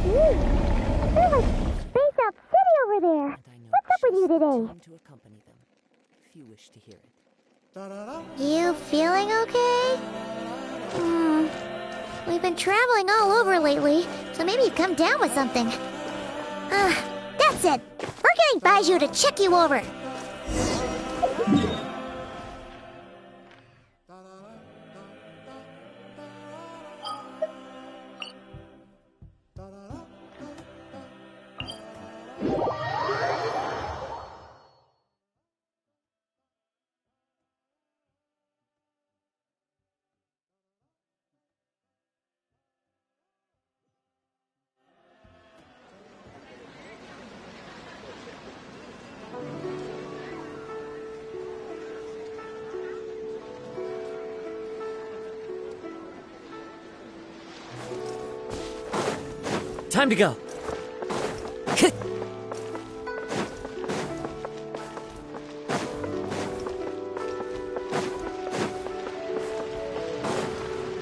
There's like Space Out City over there. What's up with you today? Time to accompany them, if you wish to hear it. You feeling okay? We've been traveling all over lately, so maybe you've come down with something. That's it. We're getting Baiju to check you over. Time to go.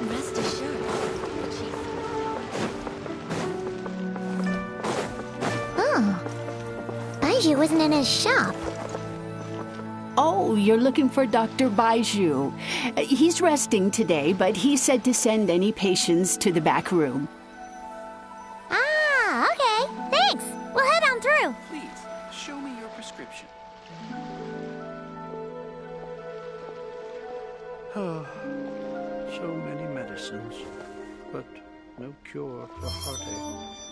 Rest assured, Baiju isn't in his shop. Oh, you're looking for Dr. Baiju. He's resting today, but he said to send any patients to the back room. Ah, okay. Thanks. We'll head on through. Please, show me your prescription. So many medicines, but no cure for heartache.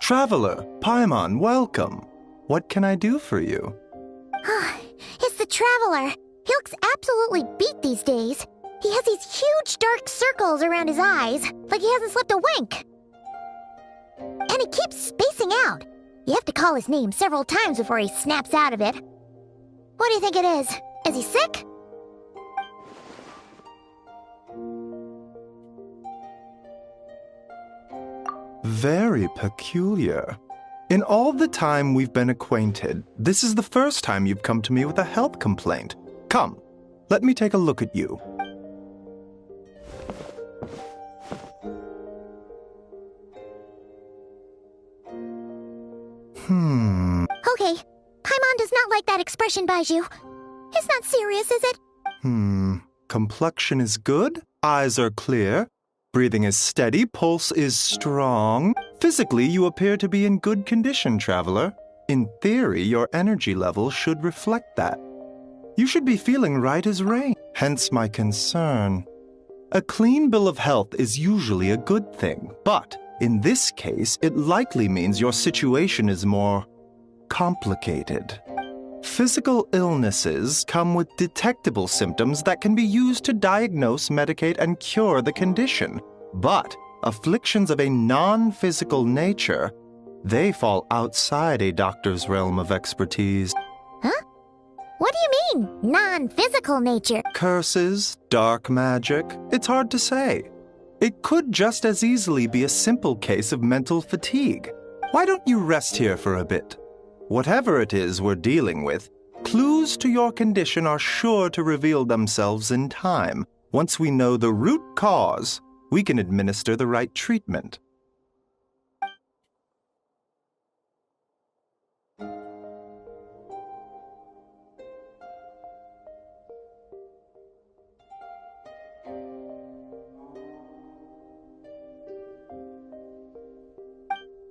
Traveler, Paimon, welcome. What can I do for you? It's the Traveler. He looks absolutely beat these days. He has these huge dark circles around his eyes, like he hasn't slept a wink. And he keeps spacing out. You have to call his name several times before he snaps out of it. What do you think it is? Is he sick? Very peculiar. In all the time we've been acquainted, this is the first time you've come to me with a health complaint. Come, let me take a look at you. Okay, Paimon does not like that expression, Baiju. It's not serious, is it? Complexion is good, eyes are clear, breathing is steady, pulse is strong. Physically, you appear to be in good condition, traveler. In theory, your energy level should reflect that. You should be feeling right as rain, hence my concern. A clean bill of health is usually a good thing, but in this case, it likely means your situation is more complicated. Physical illnesses come with detectable symptoms that can be used to diagnose, medicate, and cure the condition. But afflictions of a non-physical nature, they fall outside a doctor's realm of expertise. Huh? What do you mean, non-physical nature? Curses, dark magic, it's hard to say. It could just as easily be a simple case of mental fatigue. Why don't you rest here for a bit? Whatever it is we're dealing with, clues to your condition are sure to reveal themselves in time. Once we know the root cause, we can administer the right treatment.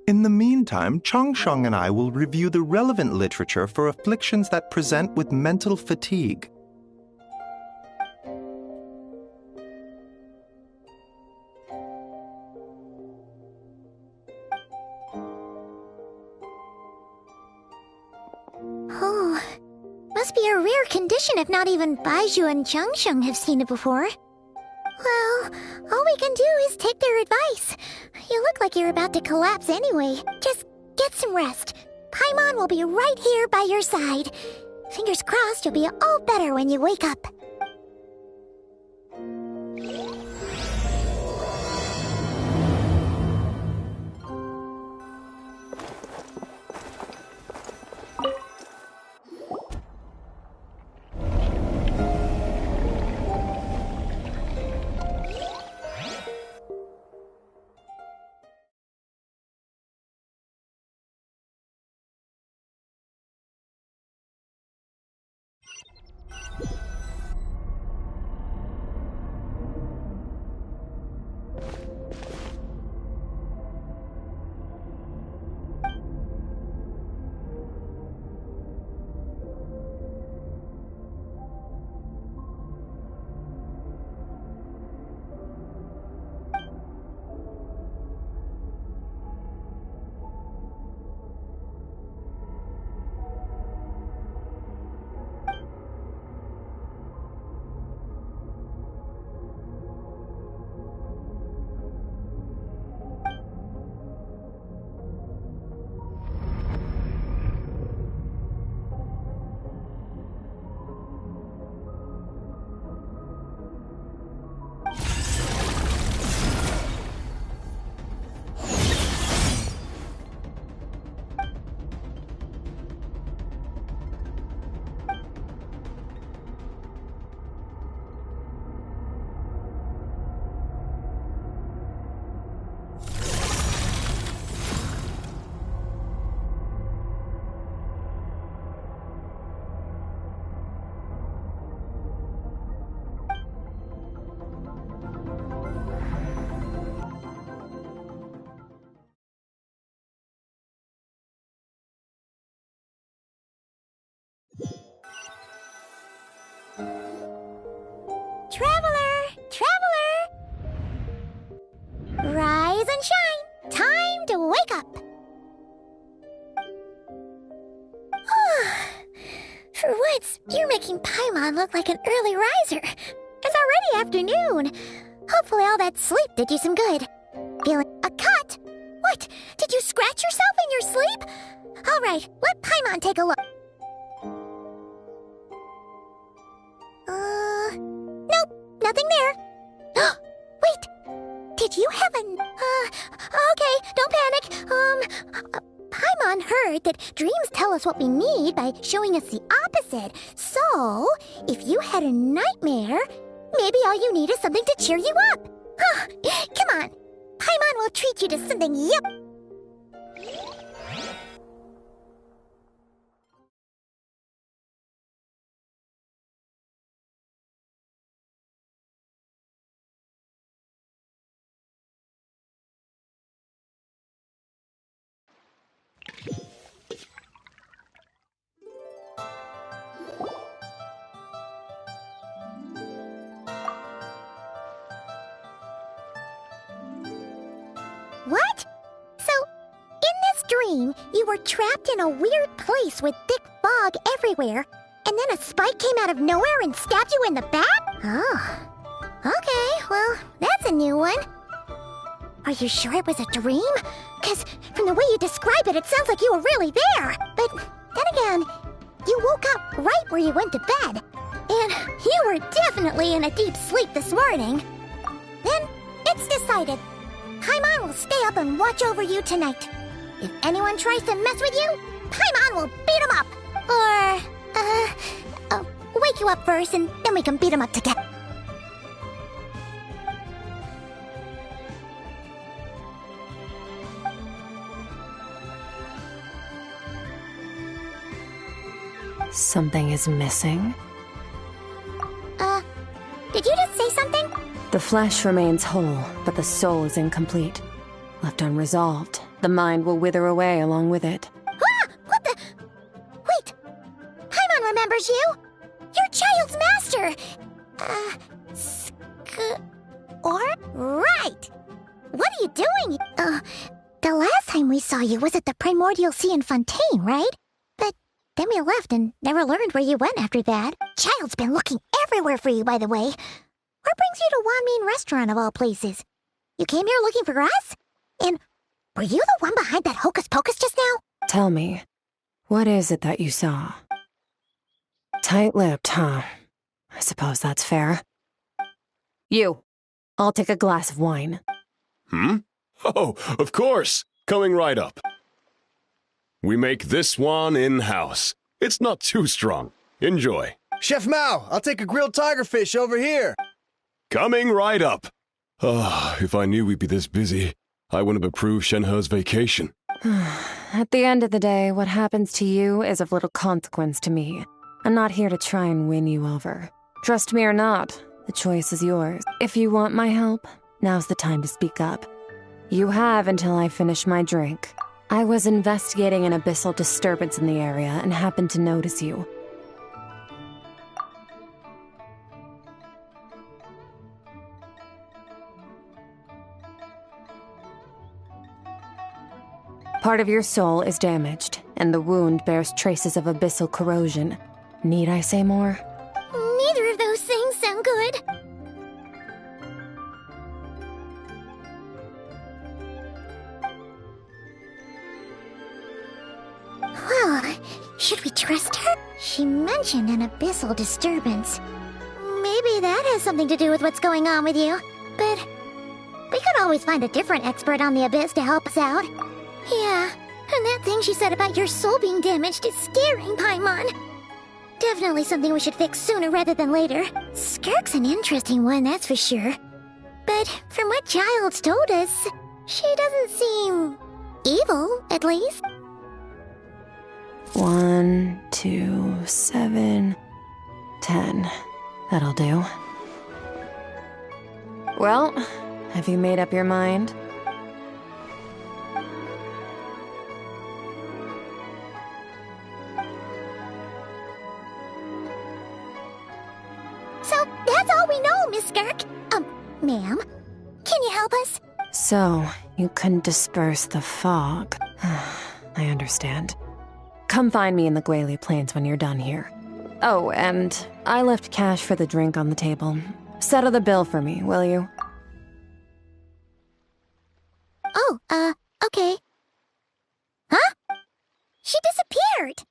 In the meantime, Changsheng and I will review the relevant literature for afflictions that present with mental fatigue. Oh, must be a rare condition if not even Baiju and Changsheng have seen it before. Well, all we can do is take their advice. You look like you're about to collapse anyway. Just get some rest. Paimon will be right here by your side. Fingers crossed you'll be all better when you wake up. Traveler! Traveler! Rise and shine! Time to wake up! For once, you're making Paimon look like an early riser. It's already afternoon. Hopefully all that sleep did you some good. Feeling a cut? What? Did you scratch yourself in your sleep? All right, let Paimon take a look. Nope, nothing there. Wait, did you have an... okay, don't panic. Paimon heard that dreams tell us what we need by showing us the opposite. So, if you had a nightmare, maybe all you need is something to cheer you up. Come on, Paimon will treat you to something yep. What? So, in this dream, you were trapped in a weird place with thick fog everywhere, and then a spike came out of nowhere and stabbed you in the back? Oh. Okay, well, that's a new one. Are you sure it was a dream? Because from the way you describe it, it sounds like you were really there. But then again, you woke up right where you went to bed. And you were definitely in a deep sleep this morning. Then, it's decided. Paimon will stay up and watch over you tonight. If anyone tries to mess with you, Paimon will beat him up. Or, wake you up first and then we can beat him up together. Something is missing. Did you just say something? The flesh remains whole, but the soul is incomplete. Left unresolved, the mind will wither away along with it. What the? Wait! Paimon remembers you! You're Child's master! Right! What are you doing? The last time we saw you was at the Primordial Sea in Fontaine, right? But then we left and never learned where you went after that. Child's been looking everywhere for you, by the way. What brings you to Wanmin Restaurant of all places? You came here looking for us? And were you the one behind that hocus pocus just now? Tell me, what is it that you saw? Tight-lipped, huh? I suppose that's fair. You, I'll take a glass of wine. Hmm? Oh, of course. Coming right up. We make this one in-house. It's not too strong. Enjoy. Chef Mao, I'll take a grilled tigerfish over here. Coming right up. Ah, if I knew we'd be this busy, I wouldn't have approved Shenhe's vacation. At the end of the day, what happens to you is of little consequence to me. I'm not here to try and win you over. Trust me or not, the choice is yours. If you want my help, now's the time to speak up. You have until I finish my drink. I was investigating an abyssal disturbance in the area and happened to notice you. Part of your soul is damaged, and the wound bears traces of abyssal corrosion. Need I say more? Neither of those things sound good. Well, should we trust her? She mentioned an abyssal disturbance. Maybe that has something to do with what's going on with you. But we could always find a different expert on the abyss to help us out. Yeah, and that thing she said about your soul being damaged is scaring Paimon. Definitely something we should fix sooner rather than later. Skirk's an interesting one, that's for sure. But from what Child's told us, she doesn't seem evil, at least. 1, 2, 7, 10. That'll do. Well, have you made up your mind? So, that's all we know, Miss Skirk. Ma'am, can you help us? So, you can disperse the fog. I understand. Come find me in the Guili Plains when you're done here. Oh, and I left cash for the drink on the table. Settle the bill for me, will you? Oh, okay. Huh? She disappeared!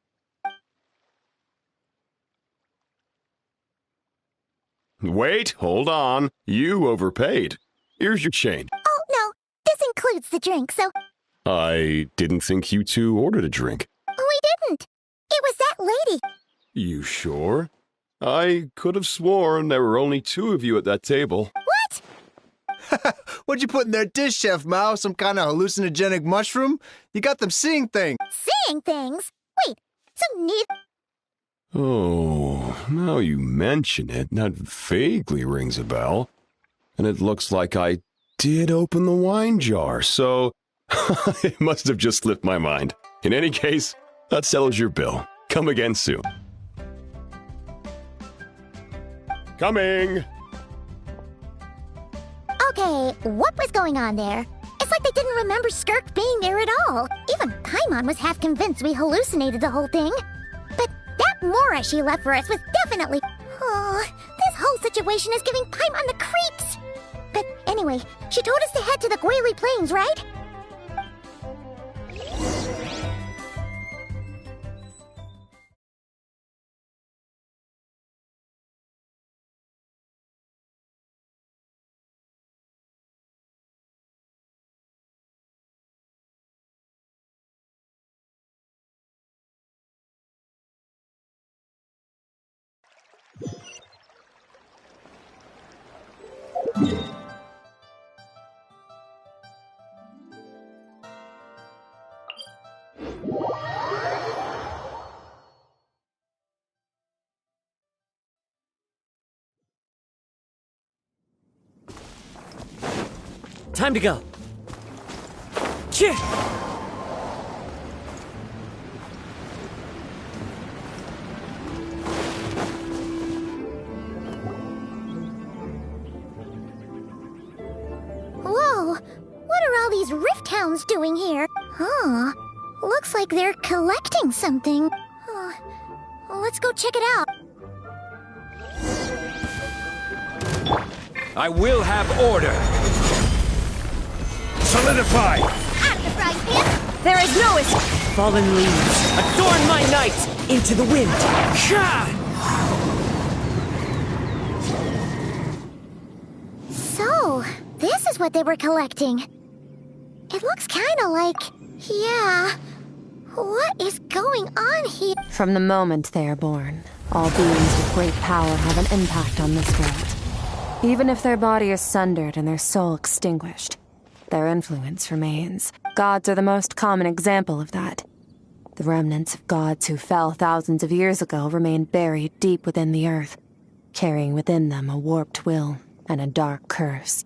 Wait, hold on. You overpaid. Here's your change. Oh, no, this includes the drink, so I didn't think you two ordered a drink. we didn't. It was that lady. You sure? I could have sworn there were only 2 of you at that table. What? What'd you put in their dish, Chef Mao? Some kind of hallucinogenic mushroom? You got them seeing things. Seeing things? Wait, so neither... Oh, now you mention it, that vaguely rings a bell. And it looks like I did open the wine jar, so it must have just slipped my mind. In any case, that settles your bill. Come again soon. Coming! Okay, what was going on there? It's like they didn't remember Skirk being there at all. Even Paimon was half convinced we hallucinated the whole thing. But that Mora she left for us was definitely... Oh, this whole situation is giving Paimon the creeps. But anyway, she told us to head to the Guili Plains, right? Time to go. Cheer! Whoa, what are all these rift hounds doing here? Huh, looks like they're collecting something. Let's go check it out. I will have order. Solidify! Out of the frying pan! There is no escape. Fallen leaves, adorn my night into the wind. Sha! So, this is what they were collecting. It looks kinda like... yeah... what is going on here? From the moment they are born, all beings with great power have an impact on this world. Even if their body is sundered and their soul extinguished, their influence remains. Gods are the most common example of that. The remnants of gods who fell thousands of years ago remain buried deep within the earth, carrying within them a warped will and a dark curse.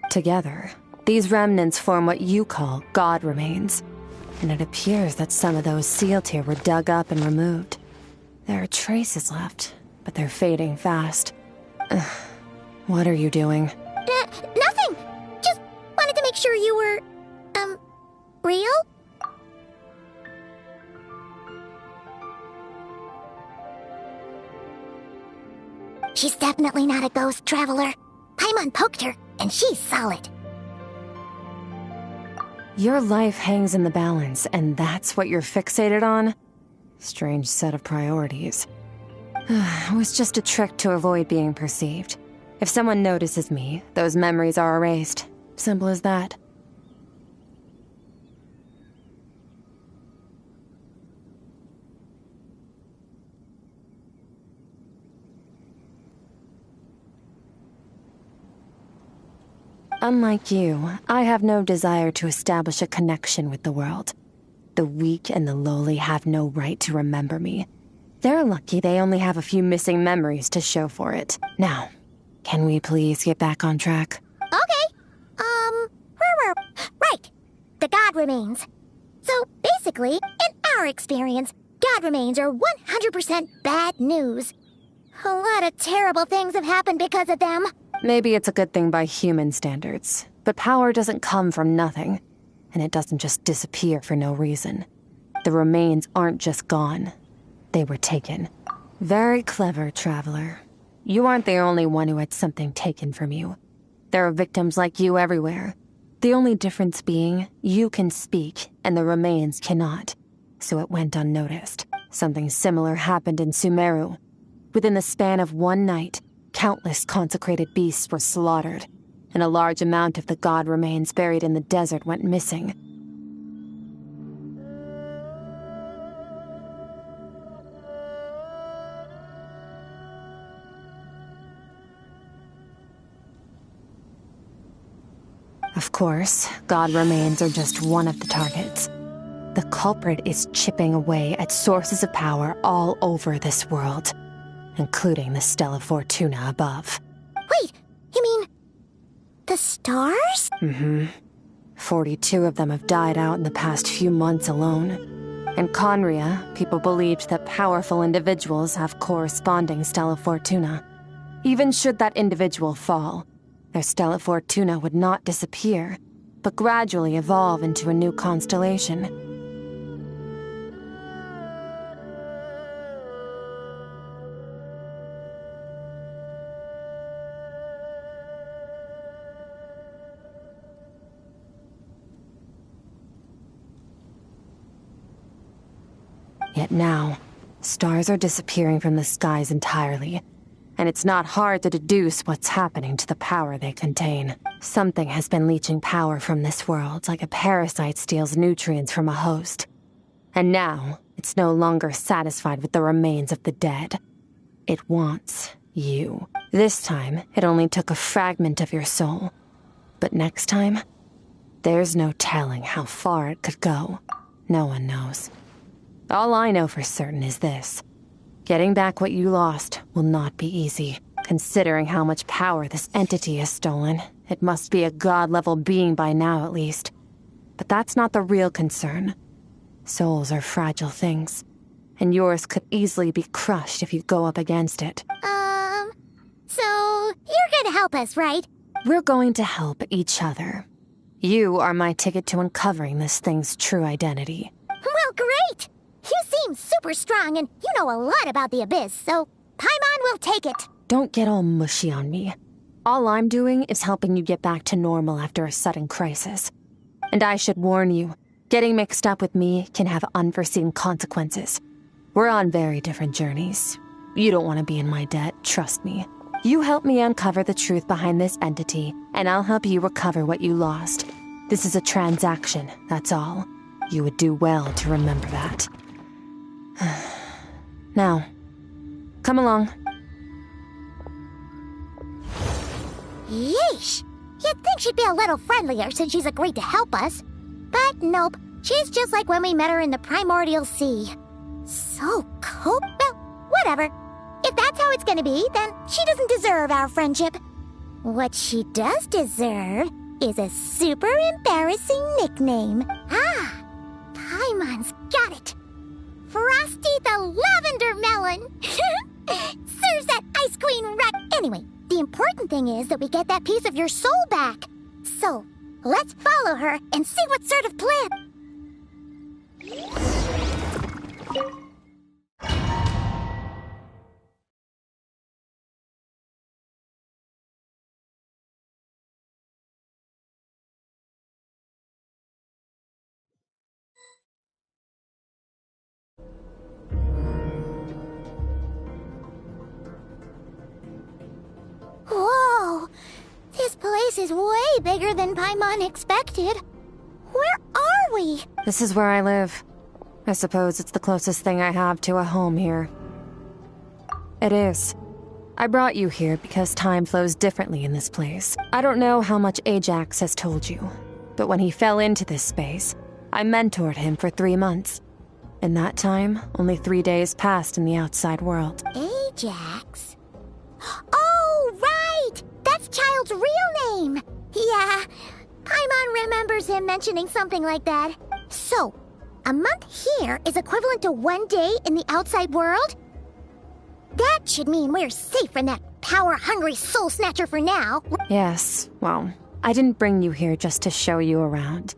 Together, these remnants form what you call God remains, and it appears that some of those sealed here were dug up and removed. There are traces left, but they're fading fast. What are you doing? Nothing! Just wanted to make sure you were... real? She's definitely not a ghost traveler. Paimon poked her, and she's solid. Your life hangs in the balance, and that's what you're fixated on? Strange set of priorities. It was just a trick to avoid being perceived. If someone notices me, those memories are erased. Simple as that. Unlike you, I have no desire to establish a connection with the world. The weak and the lowly have no right to remember me. They're lucky they only have a few missing memories to show for it. Now, can we please get back on track? Okay. Right. The God remains. So, basically, in our experience, God remains are 100% bad news. A lot of terrible things have happened because of them. Maybe it's a good thing by human standards, but power doesn't come from nothing, and it doesn't just disappear for no reason. The remains aren't just gone. They were taken. Very clever, traveler. You aren't the only one who had something taken from you. There are victims like you everywhere. The only difference being, you can speak, and the remains cannot. So it went unnoticed. Something similar happened in Sumeru. Within the span of one night, countless consecrated beasts were slaughtered, and a large amount of the god remains buried in the desert went missing. Of course, god remains are just one of the targets. The culprit is chipping away at sources of power all over this world, including the Stella Fortuna above. Wait, you mean... the stars? 42 of them have died out in the past few months alone. In Conria, people believed that powerful individuals have corresponding Stella Fortuna. Even should that individual fall, their Stella Fortuna would not disappear, but gradually evolve into a new constellation. Yet now, stars are disappearing from the skies entirely, and it's not hard to deduce what's happening to the power they contain. Something has been leeching power from this world like a parasite steals nutrients from a host. And now, it's no longer satisfied with the remains of the dead. It wants you. This time, it only took a fragment of your soul. But next time, there's no telling how far it could go. No one knows. All I know for certain is this. Getting back what you lost will not be easy. Considering how much power this entity has stolen, it must be a god-level being by now at least. But that's not the real concern. Souls are fragile things, and yours could easily be crushed if you go up against it. So you're gonna help us, right? We're going to help each other. You are my ticket to uncovering this thing's true identity. Well, great! You seem super strong and you know a lot about the Abyss, so Paimon will take it. Don't get all mushy on me. All I'm doing is helping you get back to normal after a sudden crisis. And I should warn you, getting mixed up with me can have unforeseen consequences. We're on very different journeys. You don't want to be in my debt, trust me. You help me uncover the truth behind this entity, and I'll help you recover what you lost. This is a transaction, that's all. You would do well to remember that. Now, come along. Yeesh! You'd think she'd be a little friendlier since she's agreed to help us. But nope, she's just like when we met her in the Primordial Sea. So cool. Well, whatever. If that's how it's gonna be, then she doesn't deserve our friendship. What she does deserve is a super embarrassing nickname. Ah, Paimon's got it. Frosty the Lavender Melon. Serves that Ice Queen right. Anyway, the important thing is that we get that piece of your soul back. So, let's follow her and see what sort of plan. Whoa! This place is way bigger than Paimon expected. Where are we? This is where I live. I suppose it's the closest thing I have to a home here. It is. I brought you here because time flows differently in this place. I don't know how much Ajax has told you, but when he fell into this space, I mentored him for 3 months. In that time, only 3 days passed in the outside world. Ajax? Oh, right! That's Child's real name! Yeah, Paimon remembers him mentioning something like that. So, a month here is equivalent to 1 day in the outside world? That should mean we're safe from that power-hungry soul snatcher for now. Yes, well, I didn't bring you here just to show you around.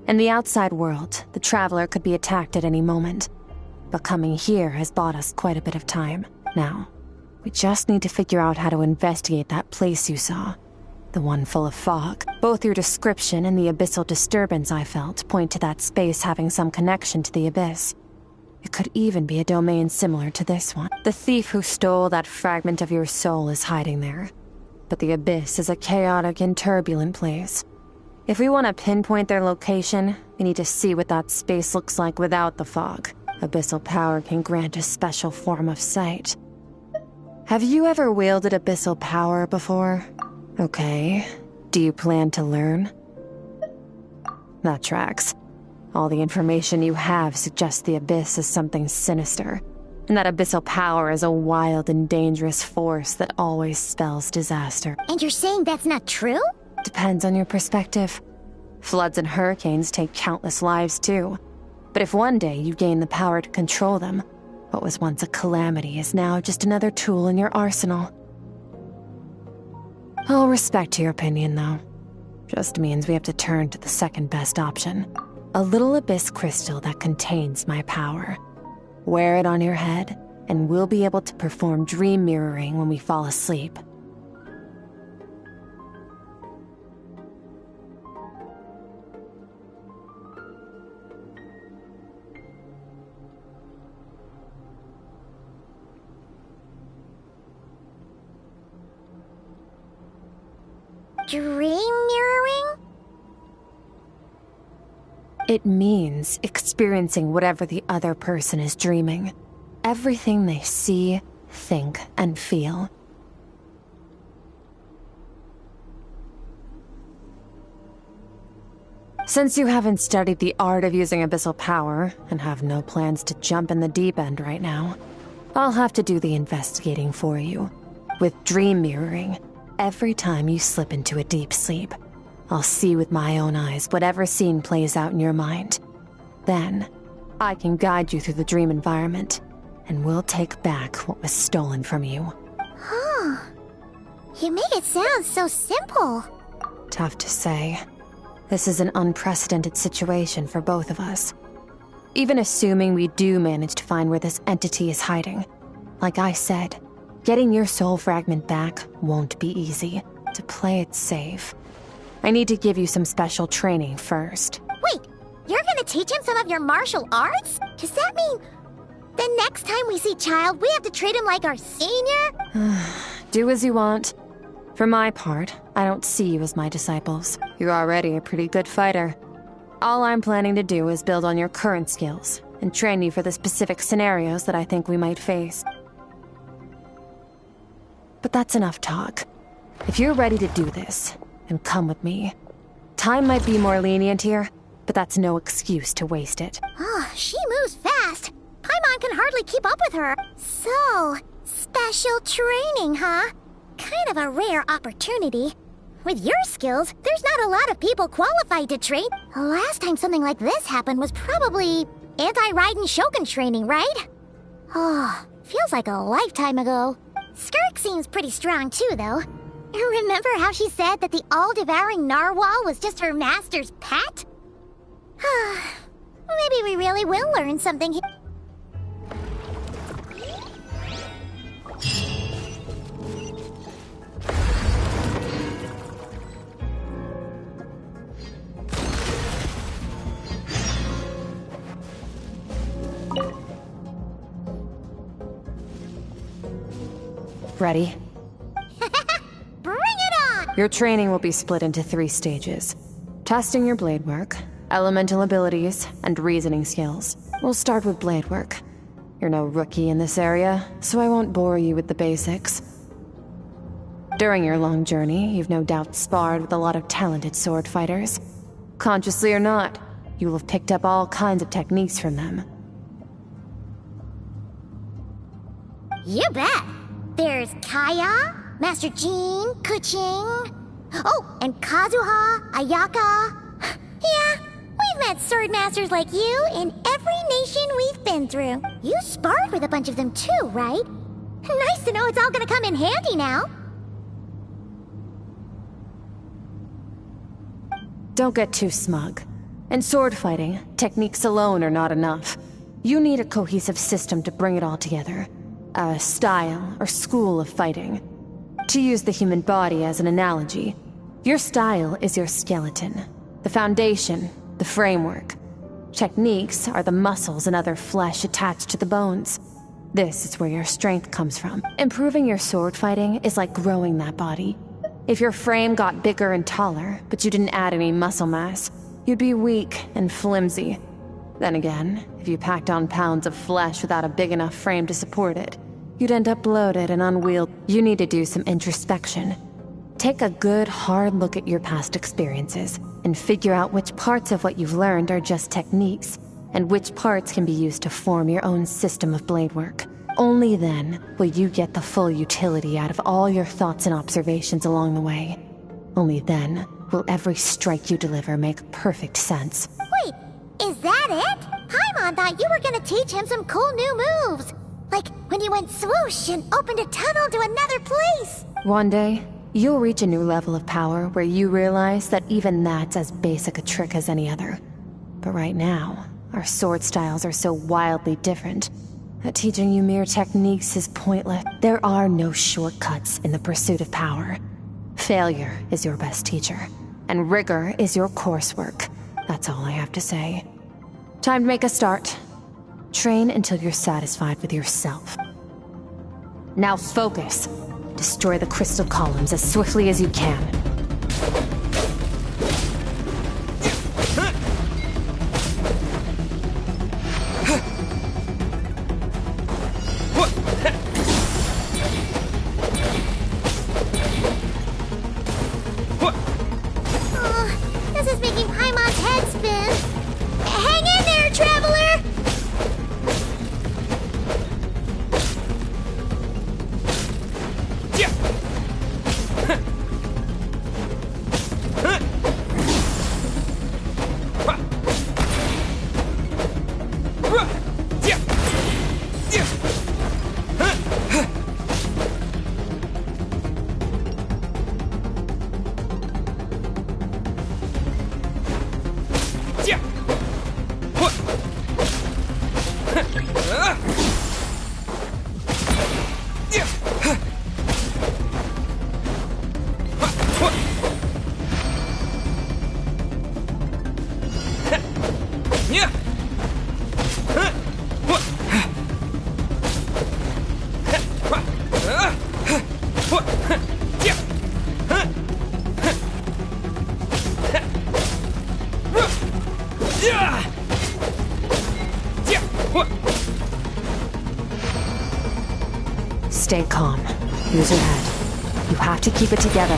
In the outside world, the Traveler could be attacked at any moment. But coming here has bought us quite a bit of time. Now, we just need to figure out how to investigate that place you saw. The one full of fog. Both your description and the abyssal disturbance I felt point to that space having some connection to the Abyss. It could even be a domain similar to this one. The thief who stole that fragment of your soul is hiding there. But the Abyss is a chaotic and turbulent place. If we want to pinpoint their location, we need to see what that space looks like without the fog. Abyssal power can grant a special form of sight. Have you ever wielded abyssal power before? Okay. Do you plan to learn? That tracks. All the information you have suggests the Abyss is something sinister, and that abyssal power is a wild and dangerous force that always spells disaster. And you're saying that's not true? Depends on your perspective. Floods and hurricanes take countless lives too. But if one day you gain the power to control them, what was once a calamity is now just another tool in your arsenal. I'll respect your opinion, though. Just means we have to turn to the second best option. A little abyss crystal that contains my power. Wear it on your head, and we'll be able to perform dream mirroring when we fall asleep. Dream mirroring? It means experiencing whatever the other person is dreaming. Everything they see, think, and feel. Since you haven't studied the art of using abyssal power and have no plans to jump in the deep end right now, I'll have to do the investigating for you. With dream mirroring, every time you slip into a deep sleep, I'll see with my own eyes whatever scene plays out in your mind. Then, I can guide you through the dream environment, and we'll take back what was stolen from you. Huh. You make it sound so simple. Tough to say. This is an unprecedented situation for both of us. Even assuming we do manage to find where this entity is hiding, like I said, getting your soul fragment back won't be easy. To play it safe, I need to give you some special training first. Wait, you're gonna teach him some of your martial arts? Does that mean the next time we see Child, we have to treat him like our senior? Do as you want. For my part, I don't see you as my disciples. You're already a pretty good fighter. All I'm planning to do is build on your current skills and train you for the specific scenarios that I think we might face. But that's enough talk. If you're ready to do this, then come with me. Time might be more lenient here, but that's no excuse to waste it. Oh, she moves fast. Paimon can hardly keep up with her. So, special training, huh? Kind of a rare opportunity. With your skills, there's not a lot of people qualified to train. The last time something like this happened was probably anti-Raiden Shogun training, right? Oh, feels like a lifetime ago. Skirk seems pretty strong too, though. Remember how she said that the all-devouring narwhal was just her master's pet? Maybe we really will learn something here. Ready? Bring it on! Your training will be split into 3 stages. Testing your blade work, elemental abilities, and reasoning skills. We'll start with blade work. You're no rookie in this area, so I won't bore you with the basics. During your long journey, you've no doubt sparred with a lot of talented sword fighters. Consciously or not, you will have picked up all kinds of techniques from them. You bet! There's Kaya, Master Jean, Kuching. Oh, and Kazuha, Ayaka. Yeah, we've met sword masters like you in every nation we've been through. You sparred with a bunch of them too, right? Nice to know it's all gonna come in handy now. Don't get too smug. In sword fighting, techniques alone are not enough. You need a cohesive system to bring it all together. A style or school of fighting. To use the human body as an analogy, your style is your skeleton, the foundation, the framework. Techniques are the muscles and other flesh attached to the bones. This is where your strength comes from. Improving your sword fighting is like growing that body. If your frame got bigger and taller, but you didn't add any muscle mass, you'd be weak and flimsy. Then again, if you packed on pounds of flesh without a big enough frame to support it, you'd end up bloated and unwieldy. You need to do some introspection. Take a good, hard look at your past experiences and figure out which parts of what you've learned are just techniques, and which parts can be used to form your own system of blade work. Only then will you get the full utility out of all your thoughts and observations along the way. Only then will every strike you deliver make perfect sense. Wait, is that it? Paimon thought you were gonna teach him some cool new moves. Like when you went swoosh and opened a tunnel to another place. One day, you'll reach a new level of power where you realize that even that's as basic a trick as any other. But right now, our sword styles are so wildly different that teaching you mere techniques is pointless. There are no shortcuts in the pursuit of power. Failure is your best teacher, and rigor is your coursework. That's all I have to say. Time to make a start. Train until you're satisfied with yourself. Now focus. Destroy the crystal columns as swiftly as you can. This is making Paimon's head Stay calm. Use your head. You have to keep it together.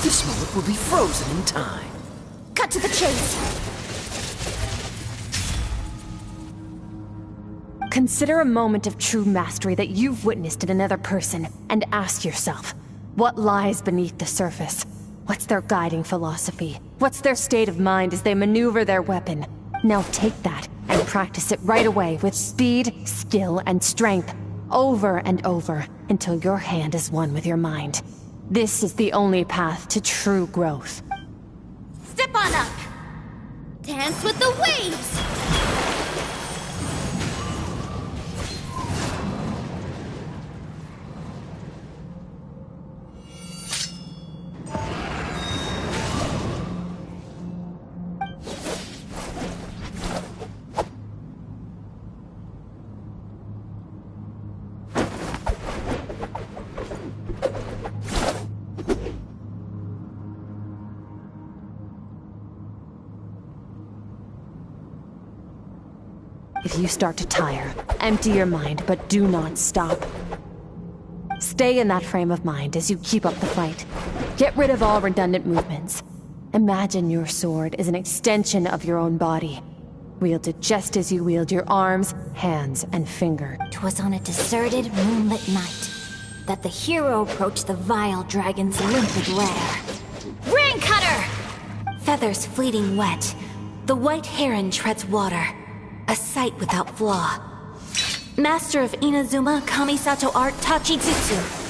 This moment will be frozen in time. Cut to the chase. Consider a moment of true mastery that you've witnessed in another person, and ask yourself, what lies beneath the surface? What's their guiding philosophy? What's their state of mind as they maneuver their weapon? Now take that and practice it right away with speed, skill, and strength, over and over, until your hand is one with your mind. This is the only path to true growth. Step on up. Dance with the waves. If you start to tire, empty your mind, but do not stop. Stay in that frame of mind as you keep up the fight. Get rid of all redundant movements. Imagine your sword is an extension of your own body. Wield it just as you wield your arms, hands, and fingers. 'Twas on a deserted, moonlit night that the hero approached the vile dragon's limpid lair. Rain Cutter! Feathers fleeting wet, the white heron treads water. A sight without flaw. Master of Inazuma Kamisato art Tachijutsu.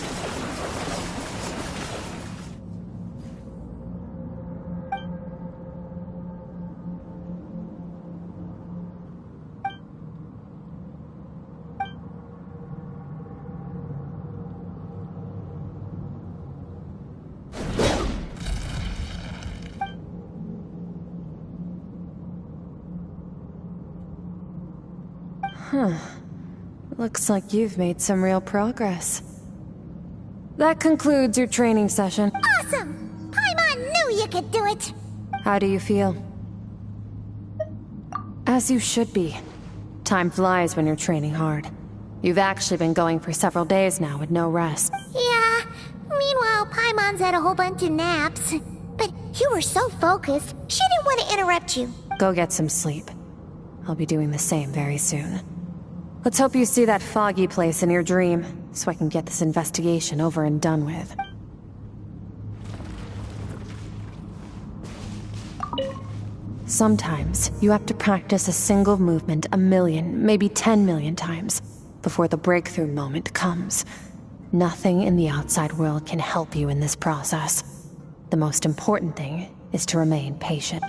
Looks like you've made some real progress. That concludes your training session. Awesome! Paimon knew you could do it! How do you feel? As you should be. Time flies when you're training hard. You've actually been going for several days now with no rest. Yeah, meanwhile Paimon's had a whole bunch of naps. But you were so focused, she didn't want to interrupt you. Go get some sleep. I'll be doing the same very soon. Let's hope you see that foggy place in your dream, so I can get this investigation over and done with. Sometimes, you have to practice a single movement 1,000,000, maybe 10,000,000 times, before the breakthrough moment comes. Nothing in the outside world can help you in this process. The most important thing is to remain patient.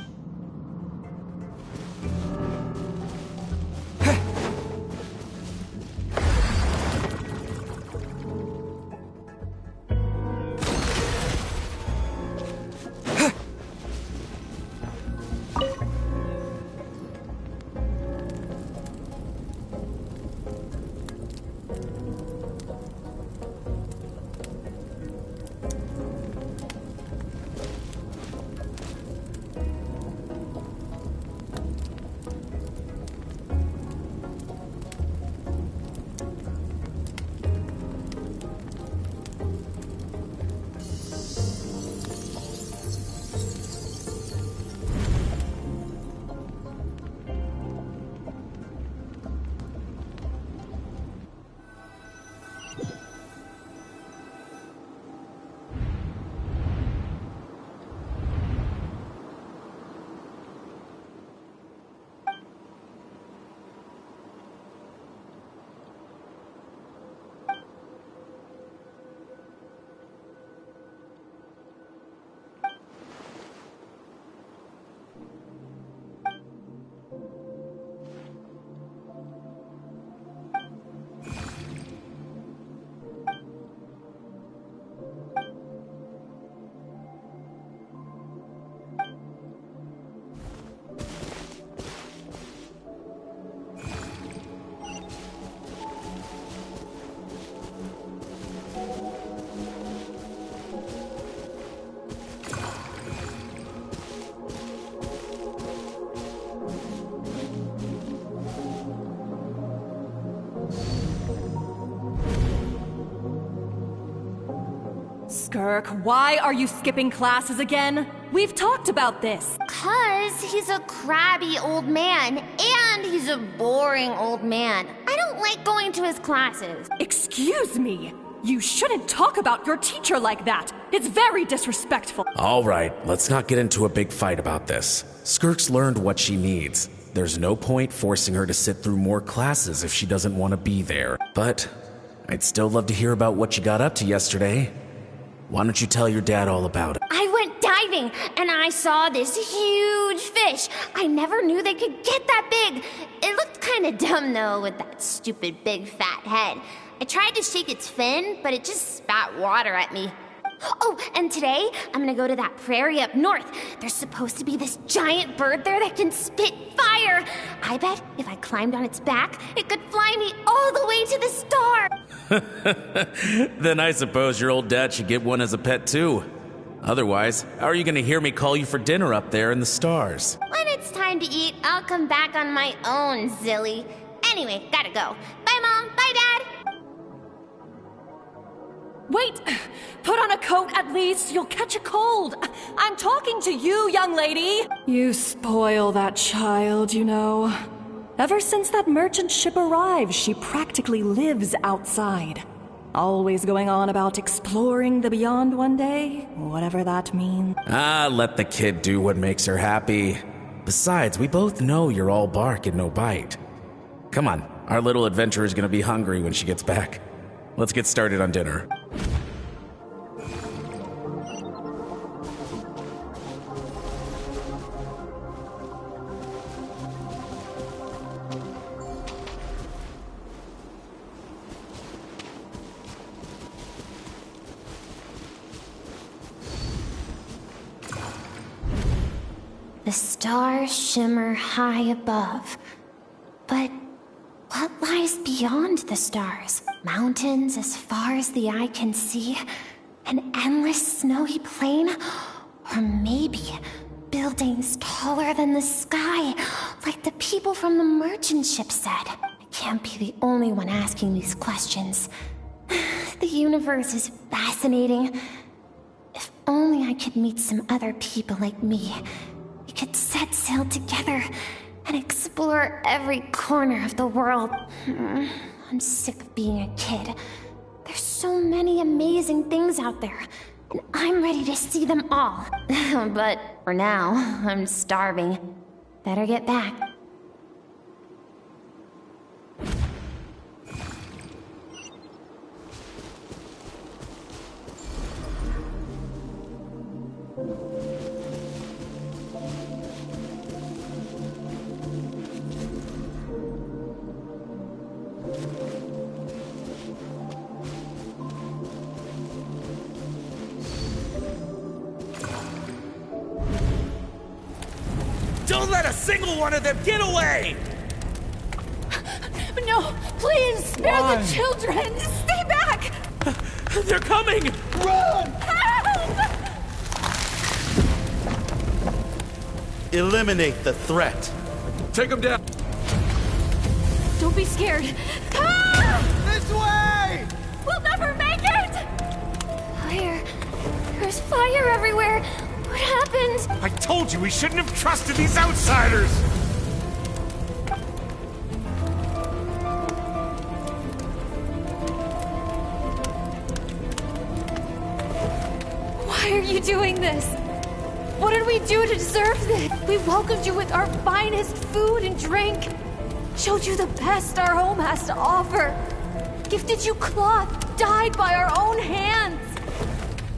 Skirk, why are you skipping classes again? We've talked about this. 'Cause he's a crabby old man, and he's a boring old man. I don't like going to his classes. Excuse me. You shouldn't talk about your teacher like that. It's very disrespectful. All right, let's not get into a big fight about this. Skirk's learned what she needs. There's no point forcing her to sit through more classes if she doesn't want to be there. But I'd still love to hear about what you got up to yesterday. Why don't you tell your dad all about it? I went diving, and I saw this huge fish. I never knew they could get that big. It looked kind of dumb, though, with that stupid big fat head. I tried to shake its fin, but it just spat water at me. Oh, and today, I'm gonna go to that prairie up north. There's supposed to be this giant bird there that can spit fire. I bet if I climbed on its back, it could fly me all the way to the star. Then I suppose your old dad should get one as a pet too. Otherwise, how are you gonna hear me call you for dinner up there in the stars? When it's time to eat, I'll come back on my own, Zilly. Anyway, gotta go. Bye, Mom. Bye, Dad. Wait! Put on a coat at least. You'll catch a cold. I'm talking to you, young lady. You spoil that child, you know. Ever since that merchant ship arrived, she practically lives outside. Always going on about exploring the beyond one day, whatever that means. Let the kid do what makes her happy. Besides, we both know you're all bark and no bite. Come on, our little adventurer's gonna be hungry when she gets back. Let's get started on dinner. The stars shimmer high above. But what lies beyond the stars? Mountains as far as the eye can see? An endless snowy plain? Or maybe buildings taller than the sky, like the people from the merchant ship said? I can't be the only one asking these questions. The universe is fascinating. If only I could meet some other people like me. We could set sail together and explore every corner of the world. I'm sick of being a kid. There's so many amazing things out there, and I'm ready to see them all. But for now, I'm starving. Better get back. Don't let a single one of them get away! No, please, spare the children! Stay back! They're coming! Run! Help! Eliminate the threat. Take them down! Don't be scared. Ah! This way! We'll never make it! Fire. There's fire everywhere. What happened? I told you we shouldn't have trusted these outsiders! Why are you doing this? What did we do to deserve this? We welcomed you with our finest food and drink. Showed you the best our home has to offer. Gifted you cloth dyed by our own hands.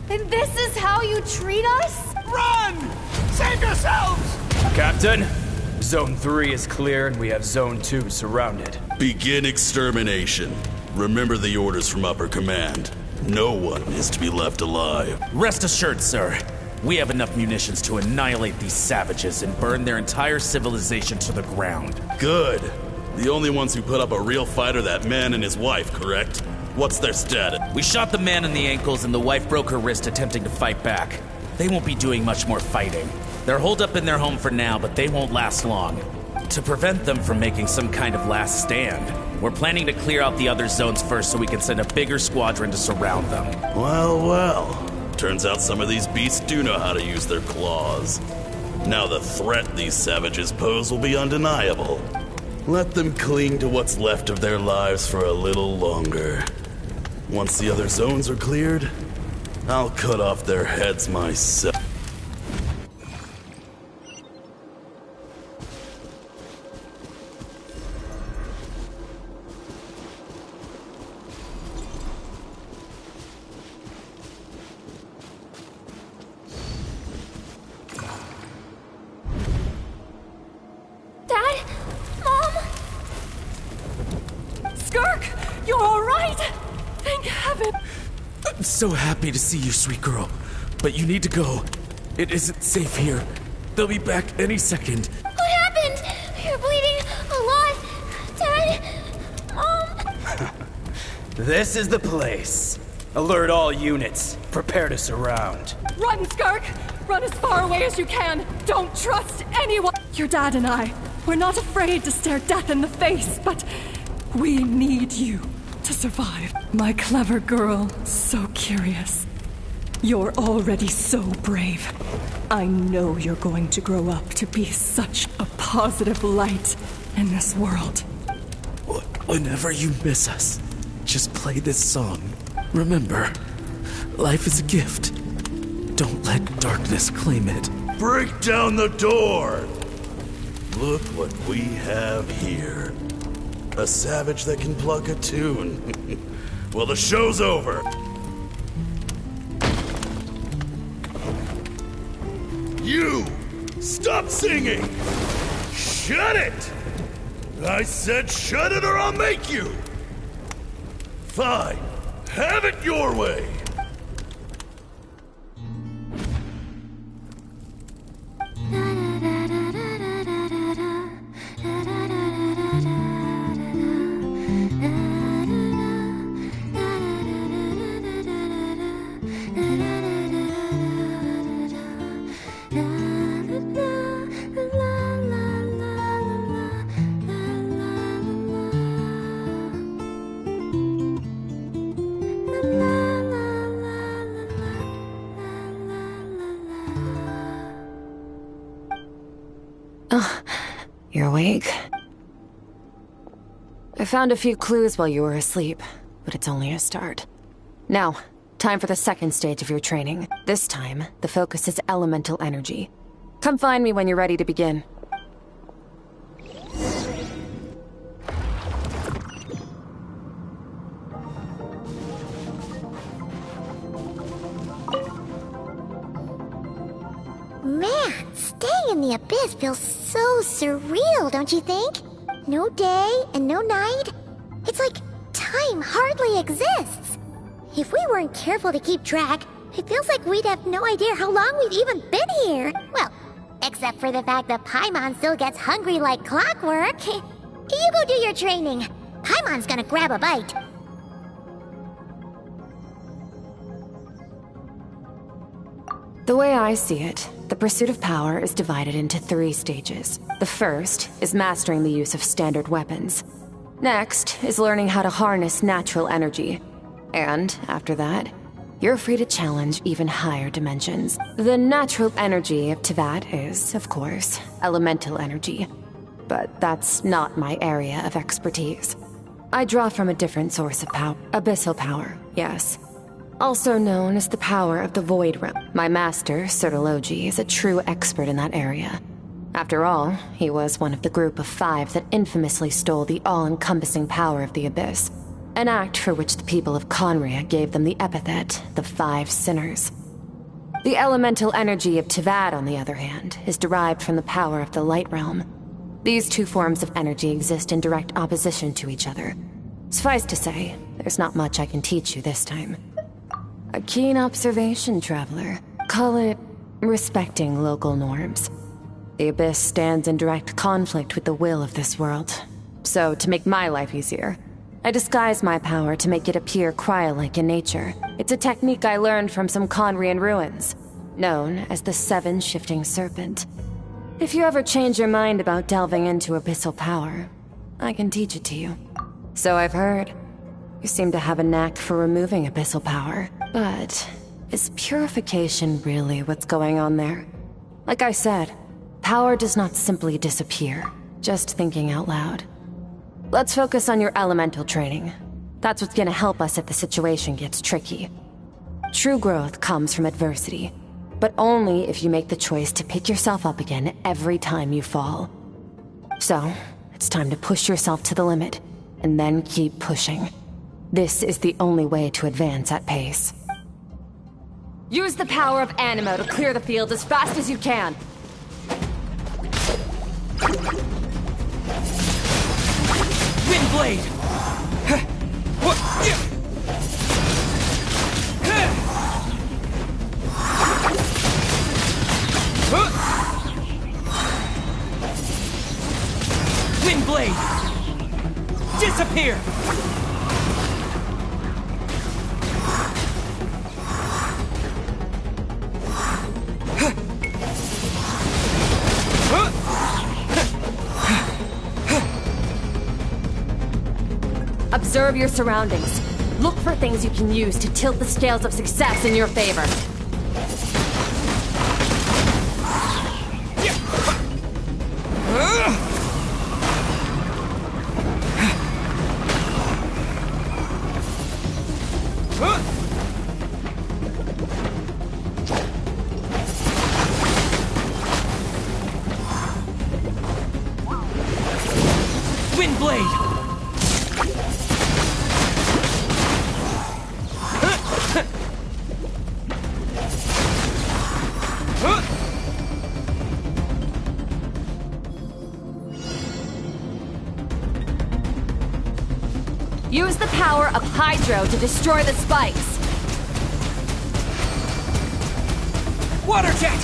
And this is how you treat us? Run! Save yourselves! Captain, Zone 3 is clear and we have Zone 2 surrounded. Begin extermination. Remember the orders from upper command. No one is to be left alive. Rest assured, sir. We have enough munitions to annihilate these savages and burn their entire civilization to the ground. Good. The only ones who put up a real fight are that man and his wife, correct? What's their status? We shot the man in the ankles and the wife broke her wrist attempting to fight back. They won't be doing much more fighting. They're holed up in their home for now, but they won't last long. To prevent them from making some kind of last stand, we're planning to clear out the other zones first so we can send a bigger squadron to surround them. Well, well. Turns out some of these beasts do know how to use their claws. Now the threat these savages pose will be undeniable. Let them cling to what's left of their lives for a little longer. Once the other zones are cleared, I'll cut off their heads myself. Dad? Mom? Skirk, you're all right? Thank heaven. I'm so happy to see you, sweet girl. But you need to go. It isn't safe here. They'll be back any second. What happened? You're bleeding a lot. Dad? Mom? This is the place. Alert all units. Prepare to surround. Run, Skirk! Run as far away as you can. Don't trust anyone. Your dad and I, we're not afraid to stare death in the face, but we need you to survive. My clever girl, so curious. You're already so brave. I know you're going to grow up to be such a positive light in this world. Whenever you miss us, just play this song. Remember, life is a gift. Don't let darkness claim it. Break down the door! Look what we have here. A savage that can pluck a tune. Well, the show's over. You! Stop singing! Shut it! I said shut it or I'll make you! Fine. Have it your way! You're awake? I found a few clues while you were asleep, but it's only a start. Now, time for the second stage of your training. This time, the focus is elemental energy. Come find me when you're ready to begin. Man, staying in the abyss feels so surreal, don't you think? No day and no night. It's like time hardly exists. If we weren't careful to keep track, it feels like we'd have no idea how long we've even been here. Well, except for the fact that Paimon still gets hungry like clockwork. You go do your training. Paimon's gonna grab a bite. The way I see it, the pursuit of power is divided into 3 stages. The first is mastering the use of standard weapons. Next is learning how to harness natural energy. And after that, you're free to challenge even higher dimensions. The natural energy of Teyvat is, of course, elemental energy. But that's not my area of expertise. I draw from a different source of power. Abyssal power, yes. Also known as the power of the Void Realm. My master, Sertologi, is a true expert in that area. After all, he was one of the group of 5 that infamously stole the all-encompassing power of the Abyss. An act for which the people of Conria gave them the epithet, the 5 Sinners. The elemental energy of Teyvat, on the other hand, is derived from the power of the Light Realm. These 2 forms of energy exist in direct opposition to each other. Suffice to say, there's not much I can teach you this time. A keen observation, traveler. Call it respecting local norms. The Abyss stands in direct conflict with the will of this world. So, to make my life easier, I disguise my power to make it appear cryo-like in nature. It's a technique I learned from some Conrian ruins, known as the 7 Shifting Serpent. If you ever change your mind about delving into abyssal power, I can teach it to you. So I've heard. You seem to have a knack for removing abyssal power. But Is purification really what's going on there? Like I said, power does not simply disappear. Just thinking out loud. Let's focus on your elemental training. That's what's gonna help us if the situation gets tricky. True growth comes from adversity, but only if you make the choice to pick yourself up again every time you fall. So, it's time to push yourself to the limit, and then keep pushing. This is the only way to advance at pace. Use the power of Animo to clear the field as fast as you can. Windblade! Windblade! Disappear! Observe your surroundings. Look for things you can use to tilt the scales of success in your favor. Windblade! Use the power of Hydro to destroy the spikes. Water jet!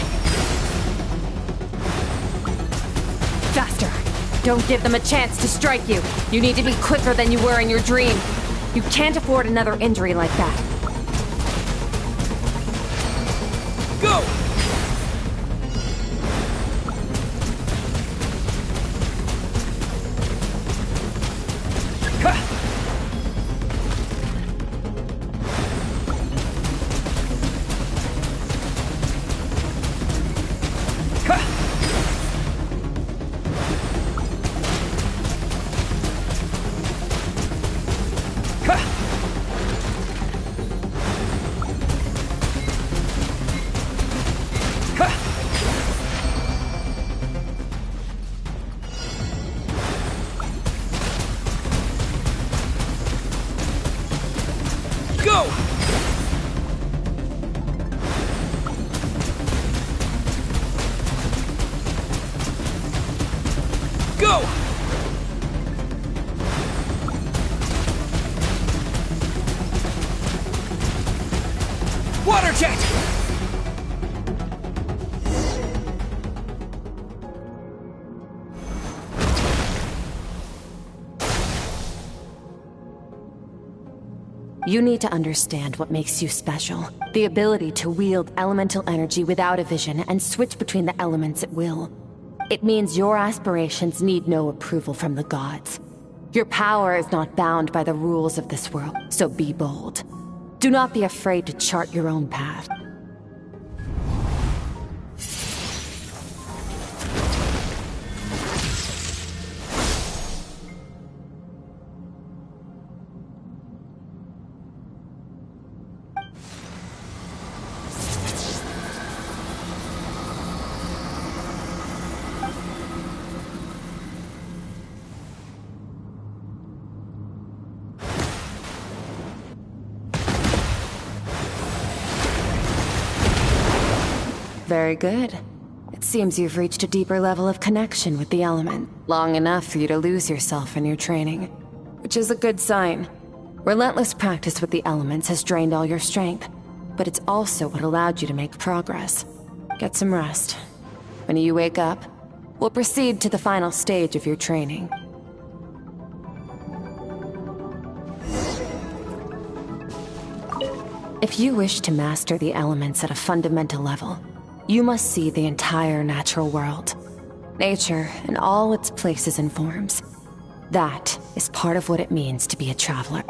Faster. Don't give them a chance to strike you. You need to be quicker than you were in your dream. You can't afford another injury like that. Go! Go! Go! Water jet! You need to understand what makes you special. The ability to wield elemental energy without a vision and switch between the elements at will. It means your aspirations need no approval from the gods. Your power is not bound by the rules of this world, so be bold. Do not be afraid to chart your own path. Very good. It seems you've reached a deeper level of connection with the element, long enough for you to lose yourself in your training. Which is a good sign. Relentless practice with the elements has drained all your strength, but it's also what allowed you to make progress. Get some rest. When you wake up, we'll proceed to the final stage of your training. If you wish to master the elements at a fundamental level, you must see the entire natural world. Nature in all its places and forms. That is part of what it means to be a traveler.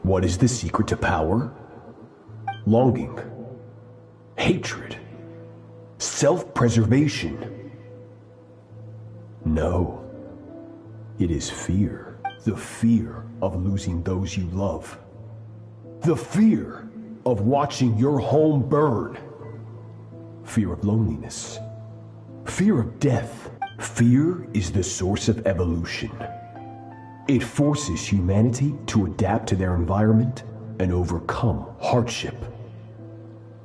What is the secret to power? Longing, hatred, self-preservation. No, it is fear. The fear of losing those you love. The fear of watching your home burn. Fear of loneliness. Fear of death. Fear is the source of evolution. It forces humanity to adapt to their environment and overcome hardship.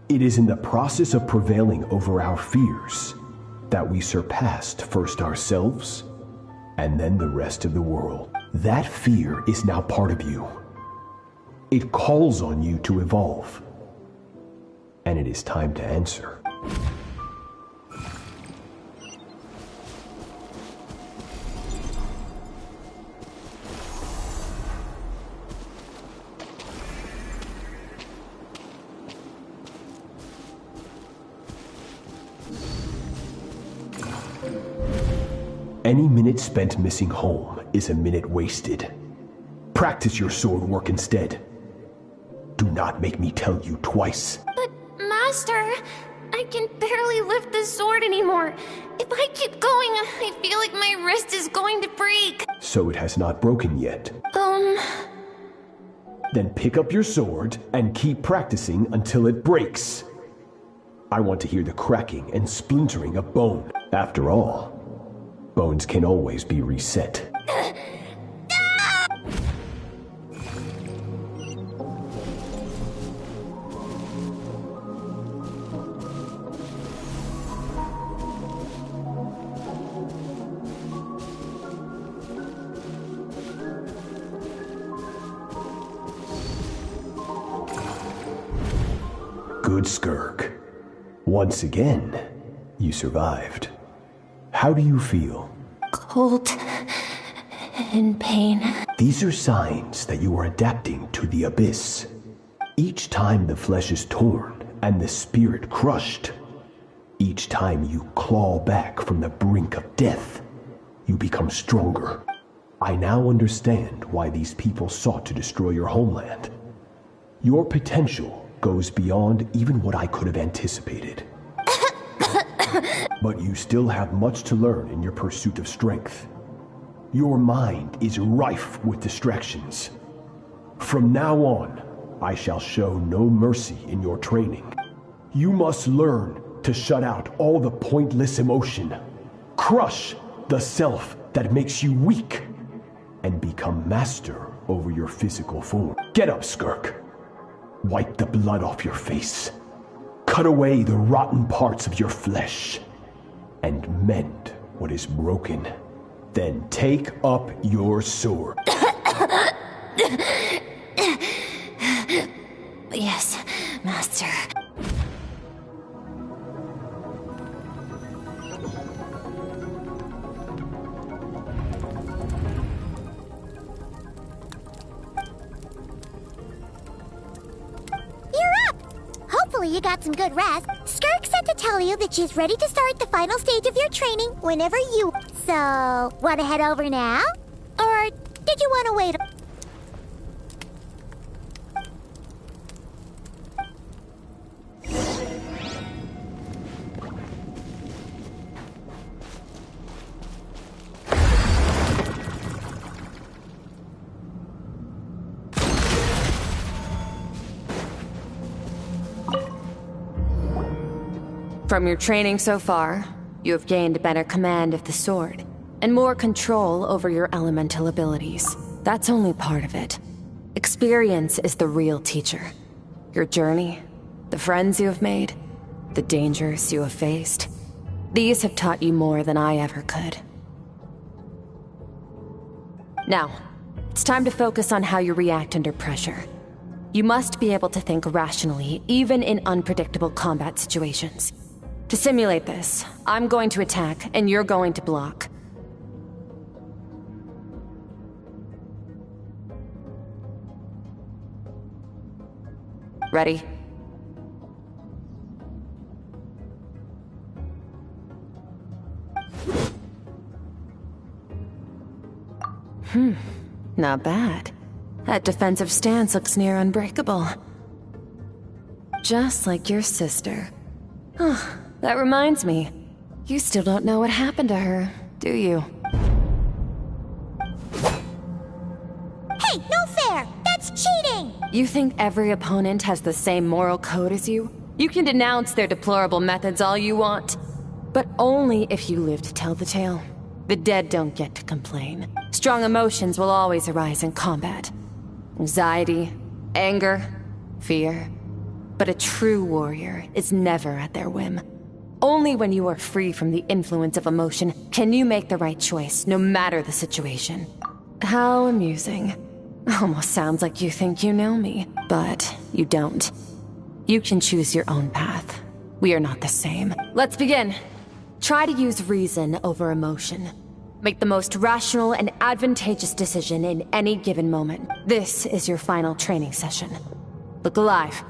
It is in the process of prevailing over our fears that we surpassed first ourselves and then the rest of the world. That fear is now part of you. It calls on you to evolve. And it is time to answer. Any minute spent missing home is a minute wasted. Practice your sword work instead. Do not make me tell you twice. But, Master, I can barely lift the sword anymore. If I keep going, I feel like my wrist is going to break. So it has not broken yet. Then pick up your sword and keep practicing until it breaks. I want to hear the cracking and splintering of bone. After all, bones can always be reset. Good, Skirk. Once again, you survived. How do you feel? Cold and pain. These are signs that you are adapting to the abyss. Each time the flesh is torn and the spirit crushed, each time you claw back from the brink of death, you become stronger. I now understand why these people sought to destroy your homeland. Your potential goes beyond even what I could have anticipated. But you still have much to learn in your pursuit of strength. Your mind is rife with distractions. From now on, I shall show no mercy in your training. You must learn to shut out all the pointless emotion, crush the self that makes you weak, and become master over your physical form. Get up, Skirk. Wipe the blood off your face. Cut away the rotten parts of your flesh. And mend what is broken. Then take up your sword. Yes, Master. Hopefully you got some good rest. Skirk said to tell you that she's ready to start the final stage of your training whenever you... So, want to head over now? Or did you want to wait? From your training so far, you have gained better command of the sword, and more control over your elemental abilities. That's only part of it. Experience is the real teacher. Your journey, the friends you have made, the dangers you have faced. These have taught you more than I ever could. Now, it's time to focus on how you react under pressure. You must be able to think rationally, even in unpredictable combat situations. To simulate this, I'm going to attack, and you're going to block. Ready? Not bad. That defensive stance looks near unbreakable. Just like your sister. Oh, that reminds me. You still don't know what happened to her, do you? Hey, no fair! That's cheating! You think every opponent has the same moral code as you? You can denounce their deplorable methods all you want, but only if you live to tell the tale. The dead don't get to complain. Strong emotions will always arise in combat. Anxiety, anger, fear. But a true warrior is never at their whim. Only when you are free from the influence of emotion can you make the right choice, no matter the situation. How amusing. Almost sounds like you think you know me, but you don't. You can choose your own path. We are not the same. Let's begin. Try to use reason over emotion. Make the most rational and advantageous decision in any given moment. This is your final training session. Look alive.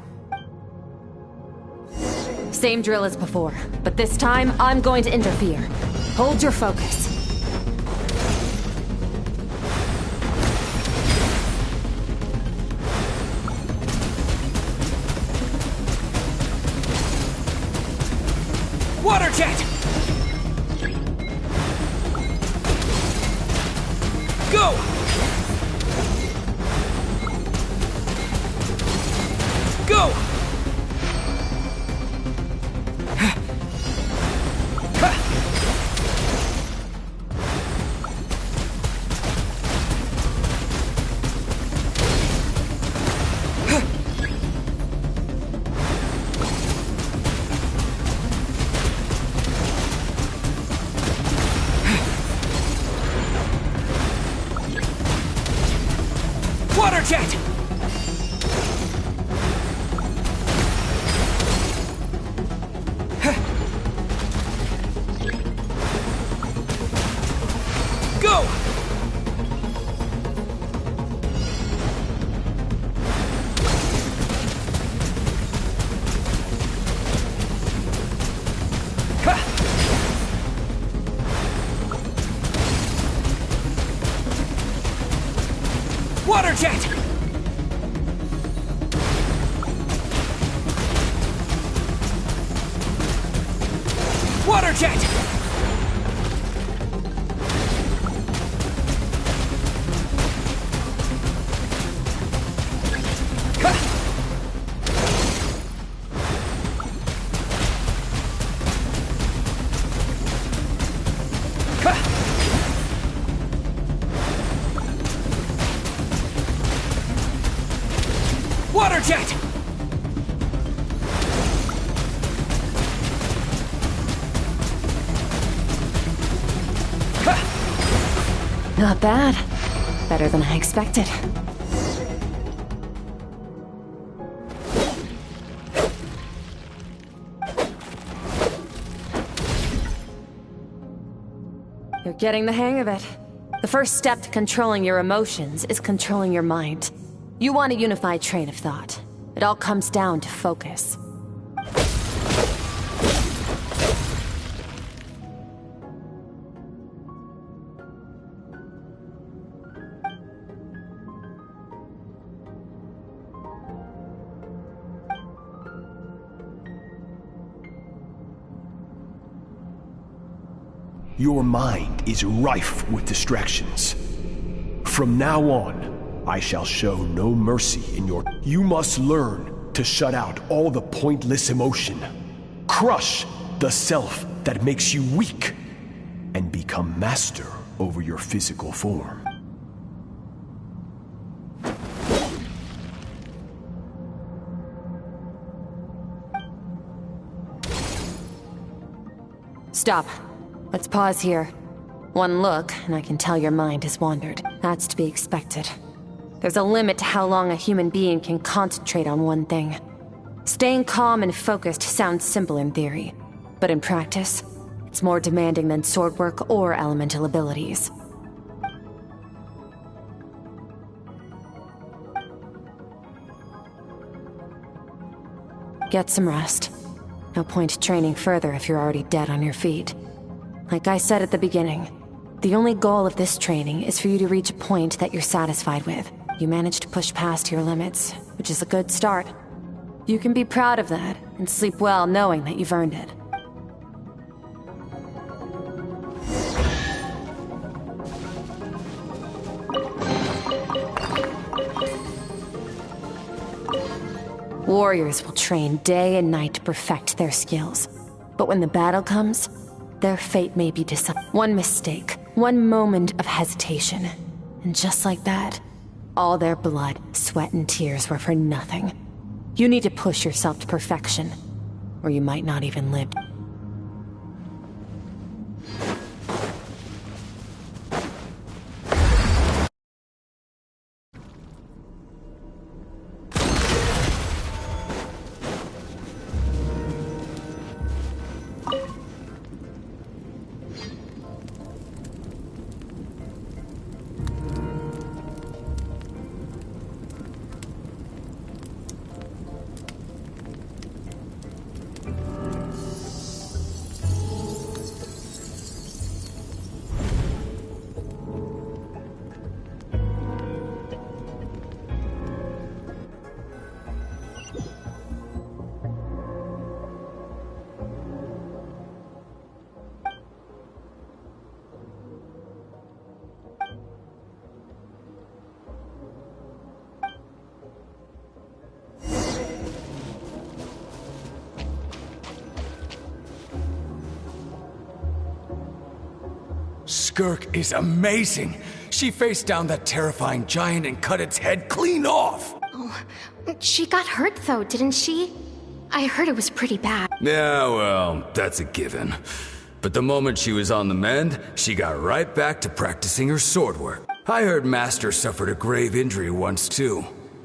Same drill as before, but this time I'm going to interfere. Hold your focus. Water jet! Go! Go! Water jet! Go! Water jet! Water jet! Water jet! Not bad. Better than I expected. You're getting the hang of it. The first step to controlling your emotions is controlling your mind. You want a unified train of thought. It all comes down to focus. Your mind is rife with distractions. From now on, I shall show no mercy in your... You must learn to shut out all the pointless emotion. Crush the self that makes you weak, and become master over your physical form. Stop. Let's pause here. One look, and I can tell your mind has wandered. That's to be expected. There's a limit to how long a human being can concentrate on one thing. Staying calm and focused sounds simple in theory, but in practice, it's more demanding than sword work or elemental abilities. Get some rest. No point training further if you're already dead on your feet. Like I said at the beginning, the only goal of this training is for you to reach a point that you're satisfied with. You managed to push past your limits, which is a good start. You can be proud of that and sleep well knowing that you've earned it. Warriors will train day and night to perfect their skills. But when the battle comes, their fate may be decided. One mistake, one moment of hesitation, and just like that, all their blood, sweat, and tears were for nothing. You need to push yourself to perfection, or you might not even live. Skirk is amazing. She faced down that terrifying giant and cut its head clean off. Oh, she got hurt though, didn't she? I heard it was pretty bad. Yeah, well, that's a given. But the moment she was on the mend, she got right back to practicing her sword work. I heard Master suffered a grave injury once too.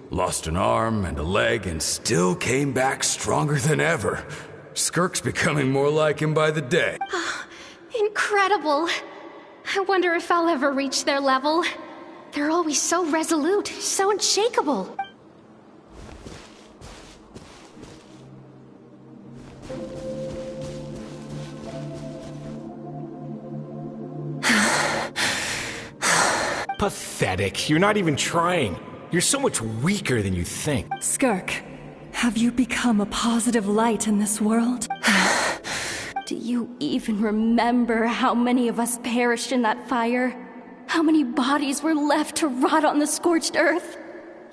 Lost an arm and a leg and still came back stronger than ever. Skirk's becoming more like him by the day. Incredible. I wonder if I'll ever reach their level. They're always so resolute, so unshakable. Pathetic. You're not even trying. You're so much weaker than you think. Skirk, have you become a positive light in this world? Do you even remember how many of us perished in that fire? How many bodies were left to rot on the scorched earth?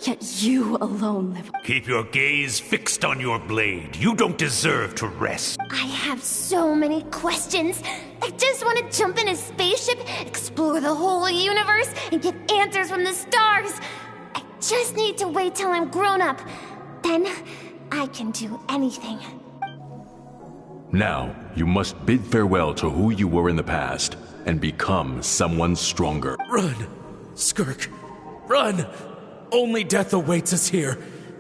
Yet you alone live. Keep your gaze fixed on your blade. You don't deserve to rest. I have so many questions. I just want to jump in a spaceship, explore the whole universe, and get answers from the stars. I just need to wait till I'm grown up. Then I can do anything. Now, you must bid farewell to who you were in the past and become someone stronger. Run! Skirk, run! Only death awaits us here.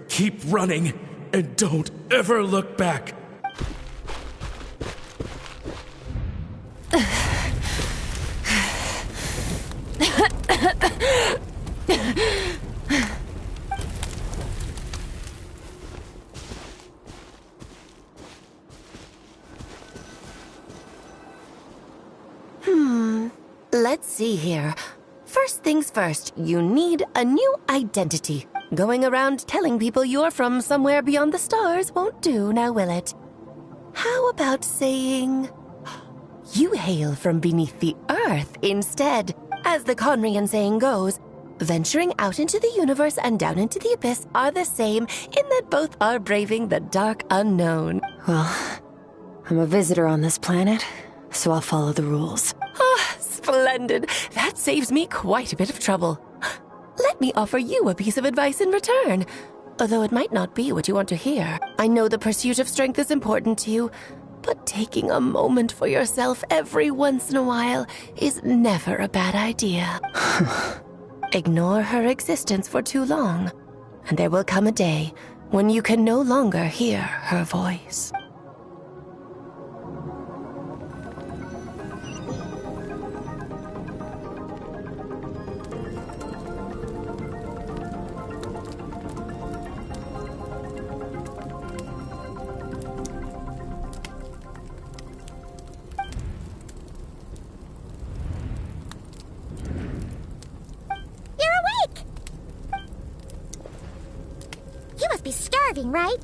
Keep running, and don't ever look back. Let's see here. First things first, you need a new identity. Going around telling people you're from somewhere beyond the stars won't do, now will it? How about saying you hail from beneath the earth instead? As the Conrian saying goes, venturing out into the universe and down into the abyss are the same in that both are braving the dark unknown. Well, I'm a visitor on this planet, so I'll follow the rules. Ah, splendid. That saves me quite a bit of trouble. Let me offer you a piece of advice in return, although it might not be what you want to hear. I know the pursuit of strength is important to you, but taking a moment for yourself every once in a while is never a bad idea. Ignore her existence for too long, and there will come a day when you can no longer hear her voice. starving, right?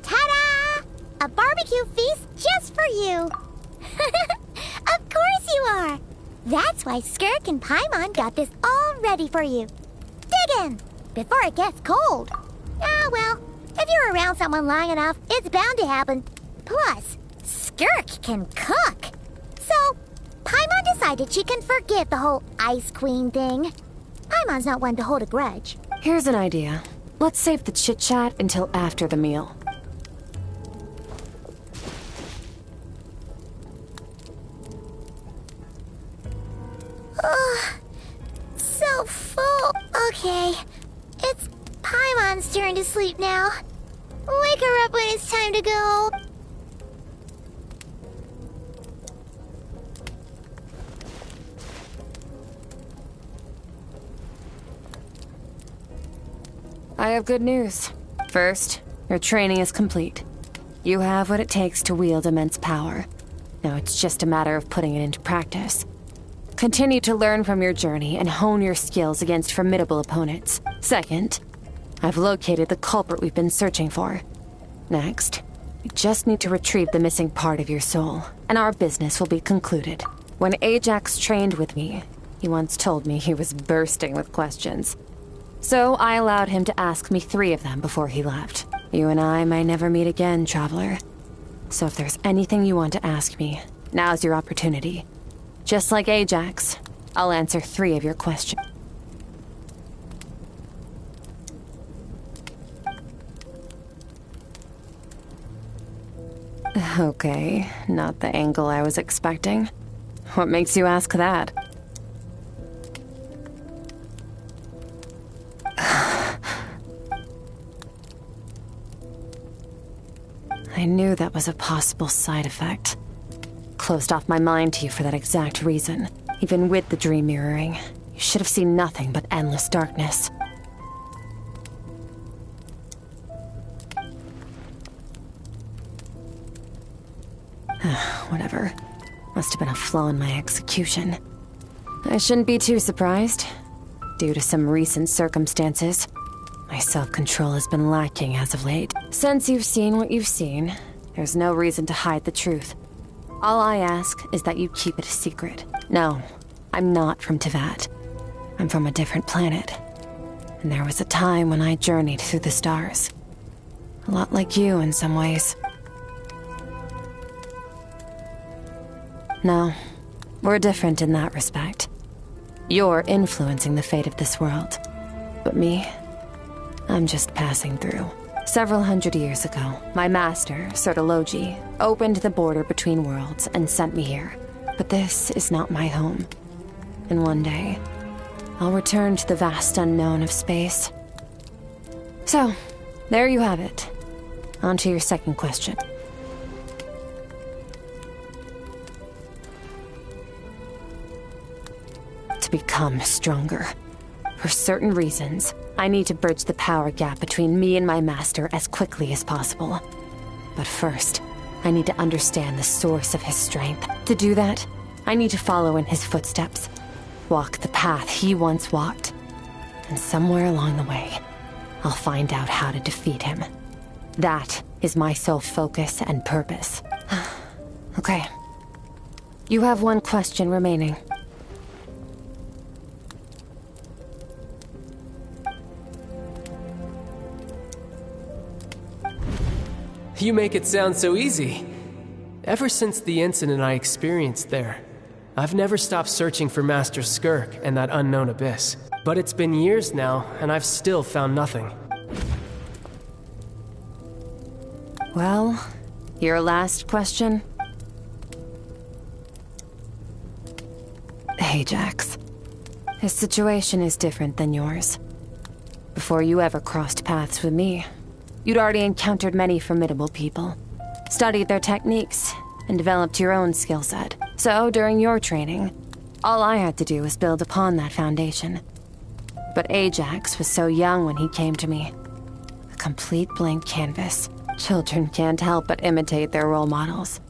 Ta-da! A barbecue feast just for you. Of course you are. That's why Skirk and Paimon got this all ready for you. Dig in, before it gets cold. Ah, well, if you're around someone long enough, it's bound to happen. Plus, Skirk can cook. So, Paimon decided she can forgive the whole Ice Queen thing. Paimon's not one to hold a grudge. Here's an idea. Let's save the chit-chat until after the meal. Ugh, so full. Okay, it's Paimon's turn to sleep now. Wake her up when it's time to go. I have good news. First, your training is complete. You have what it takes to wield immense power. Now it's just a matter of putting it into practice. Continue to learn from your journey and hone your skills against formidable opponents. Second, I've located the culprit we've been searching for. Next, we just need to retrieve the missing part of your soul, and our business will be concluded. When Ajax trained with me, he once told me he was bursting with questions. So I allowed him to ask me 3 of them before he left. You and I may never meet again, Traveler. So if there's anything you want to ask me, now's your opportunity. Just like Ajax, I'll answer 3 of your questions. Okay, not the angle I was expecting. What makes you ask that? I knew that was a possible side effect. Closed off my mind to you for that exact reason. Even with the dream mirroring, you should have seen nothing but endless darkness. Whatever. Must have been a flaw in my execution. I shouldn't be too surprised. Due to some recent circumstances, my self-control has been lacking as of late. Since you've seen what you've seen, there's no reason to hide the truth. All I ask is that you keep it a secret. No, I'm not from Teyvat. I'm from a different planet. And there was a time when I journeyed through the stars. A lot like you in some ways. No, we're different in that respect. You're influencing the fate of this world. But me, I'm just passing through. Several hundred years ago, my master, Sertologi, opened the border between worlds and sent me here. But this is not my home. And one day, I'll return to the vast unknown of space. So, there you have it. On to your second question. To become stronger. For certain reasons, I need to bridge the power gap between me and my master as quickly as possible. But first, I need to understand the source of his strength. To do that, I need to follow in his footsteps. Walk the path he once walked. And somewhere along the way, I'll find out how to defeat him. That is my sole focus and purpose. Okay. You have one question remaining. You make it sound so easy. Ever since the incident I experienced there, I've never stopped searching for Master Skirk and that unknown abyss. But it's been years now, and I've still found nothing. Well, your last question? Ajax. His situation is different than yours. Before you ever crossed paths with me, you'd already encountered many formidable people, studied their techniques, and developed your own skill set. So, during your training, all I had to do was build upon that foundation. But Ajax was so young when he came to me. A complete blank canvas. Children can't help but imitate their role models.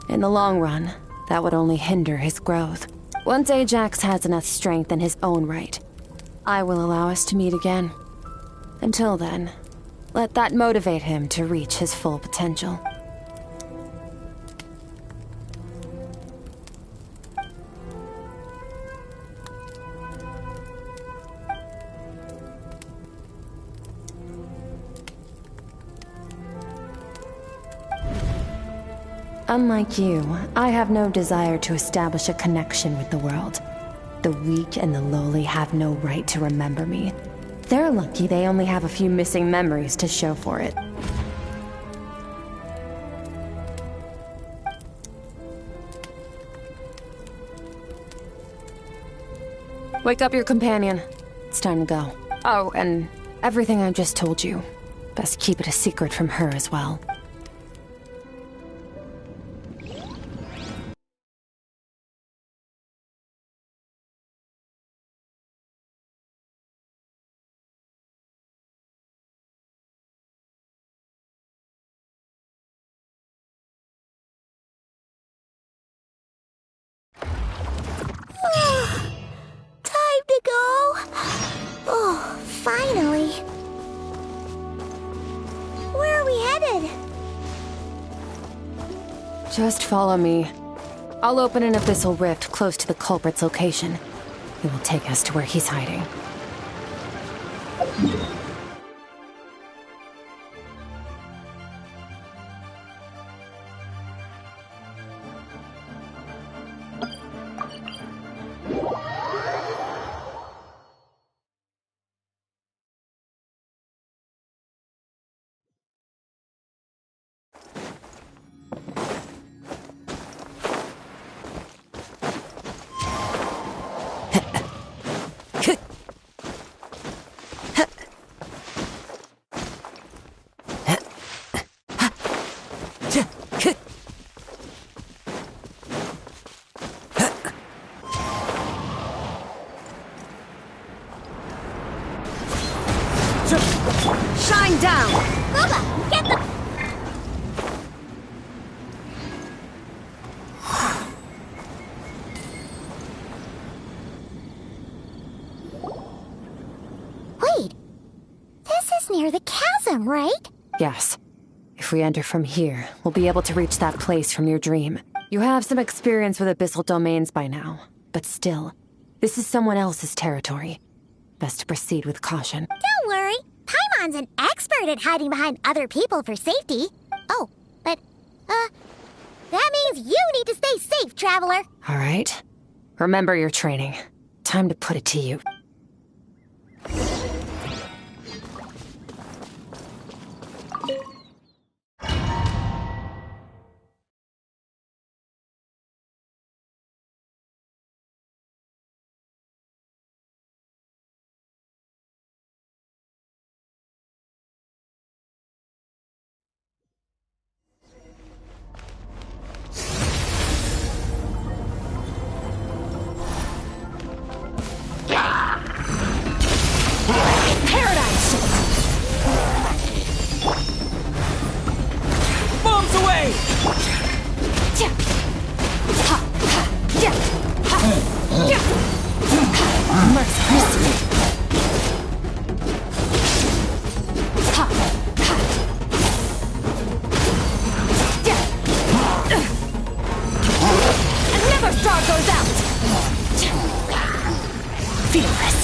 In the long run, that would only hinder his growth. Once Ajax has enough strength in his own right, I will allow us to meet again. Until then, Let that motivate him to reach his full potential. Unlike you, I have no desire to establish a connection with the world. The weak and the lowly have no right to remember me. They're lucky they only have a few missing memories to show for it. Wake up your companion. It's time to go. Oh, and everything I just told you. Best keep it a secret from her as well. Time to go. Oh, finally. Where are we headed? Just follow me. I'll open an abyssal rift close to the culprit's location. It will take us to where he's hiding. Shine down! Bubba, get the... Wait. This is near the chasm, right? Yes. If we enter from here, we'll be able to reach that place from your dream. You have some experience with abyssal domains by now, but still, this is someone else's territory. Best to proceed with caution. Don't worry. Paimon's an expert at hiding behind other people for safety. Oh, but, that means you need to stay safe, traveler. All right. Remember your training. Time to put it to you. Bombs away! And never star goes out! Feel this.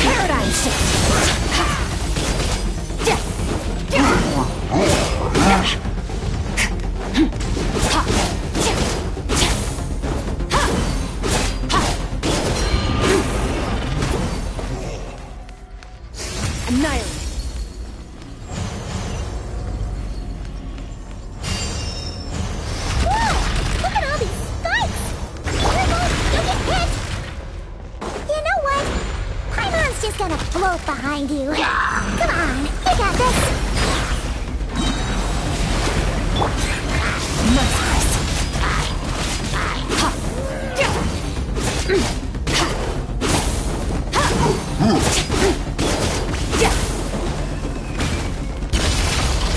Paradigm shift! Annihilate! Whoa! Look at all these spikes! Careful! You'll get hit! You know what? Paimon's just gonna float behind you. Come on, you got this!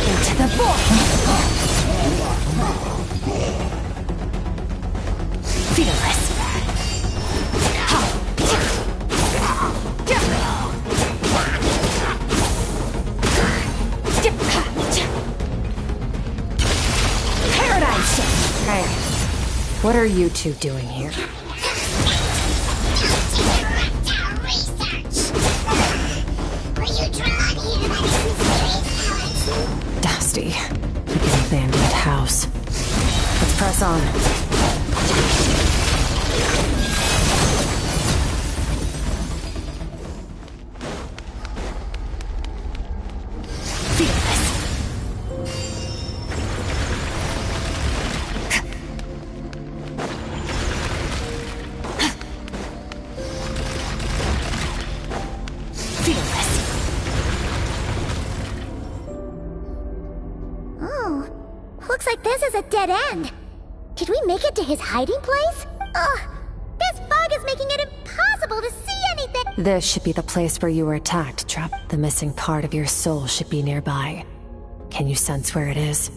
Into the void! What are you two doing here? Dusty. Like an abandoned house. Let's press on. Looks like this is a dead end. Did we make it to his hiding place? Ugh, this fog is making it impossible to see anything. This should be the place where you were attacked, Trap. The missing part of your soul should be nearby. Can you sense where it is?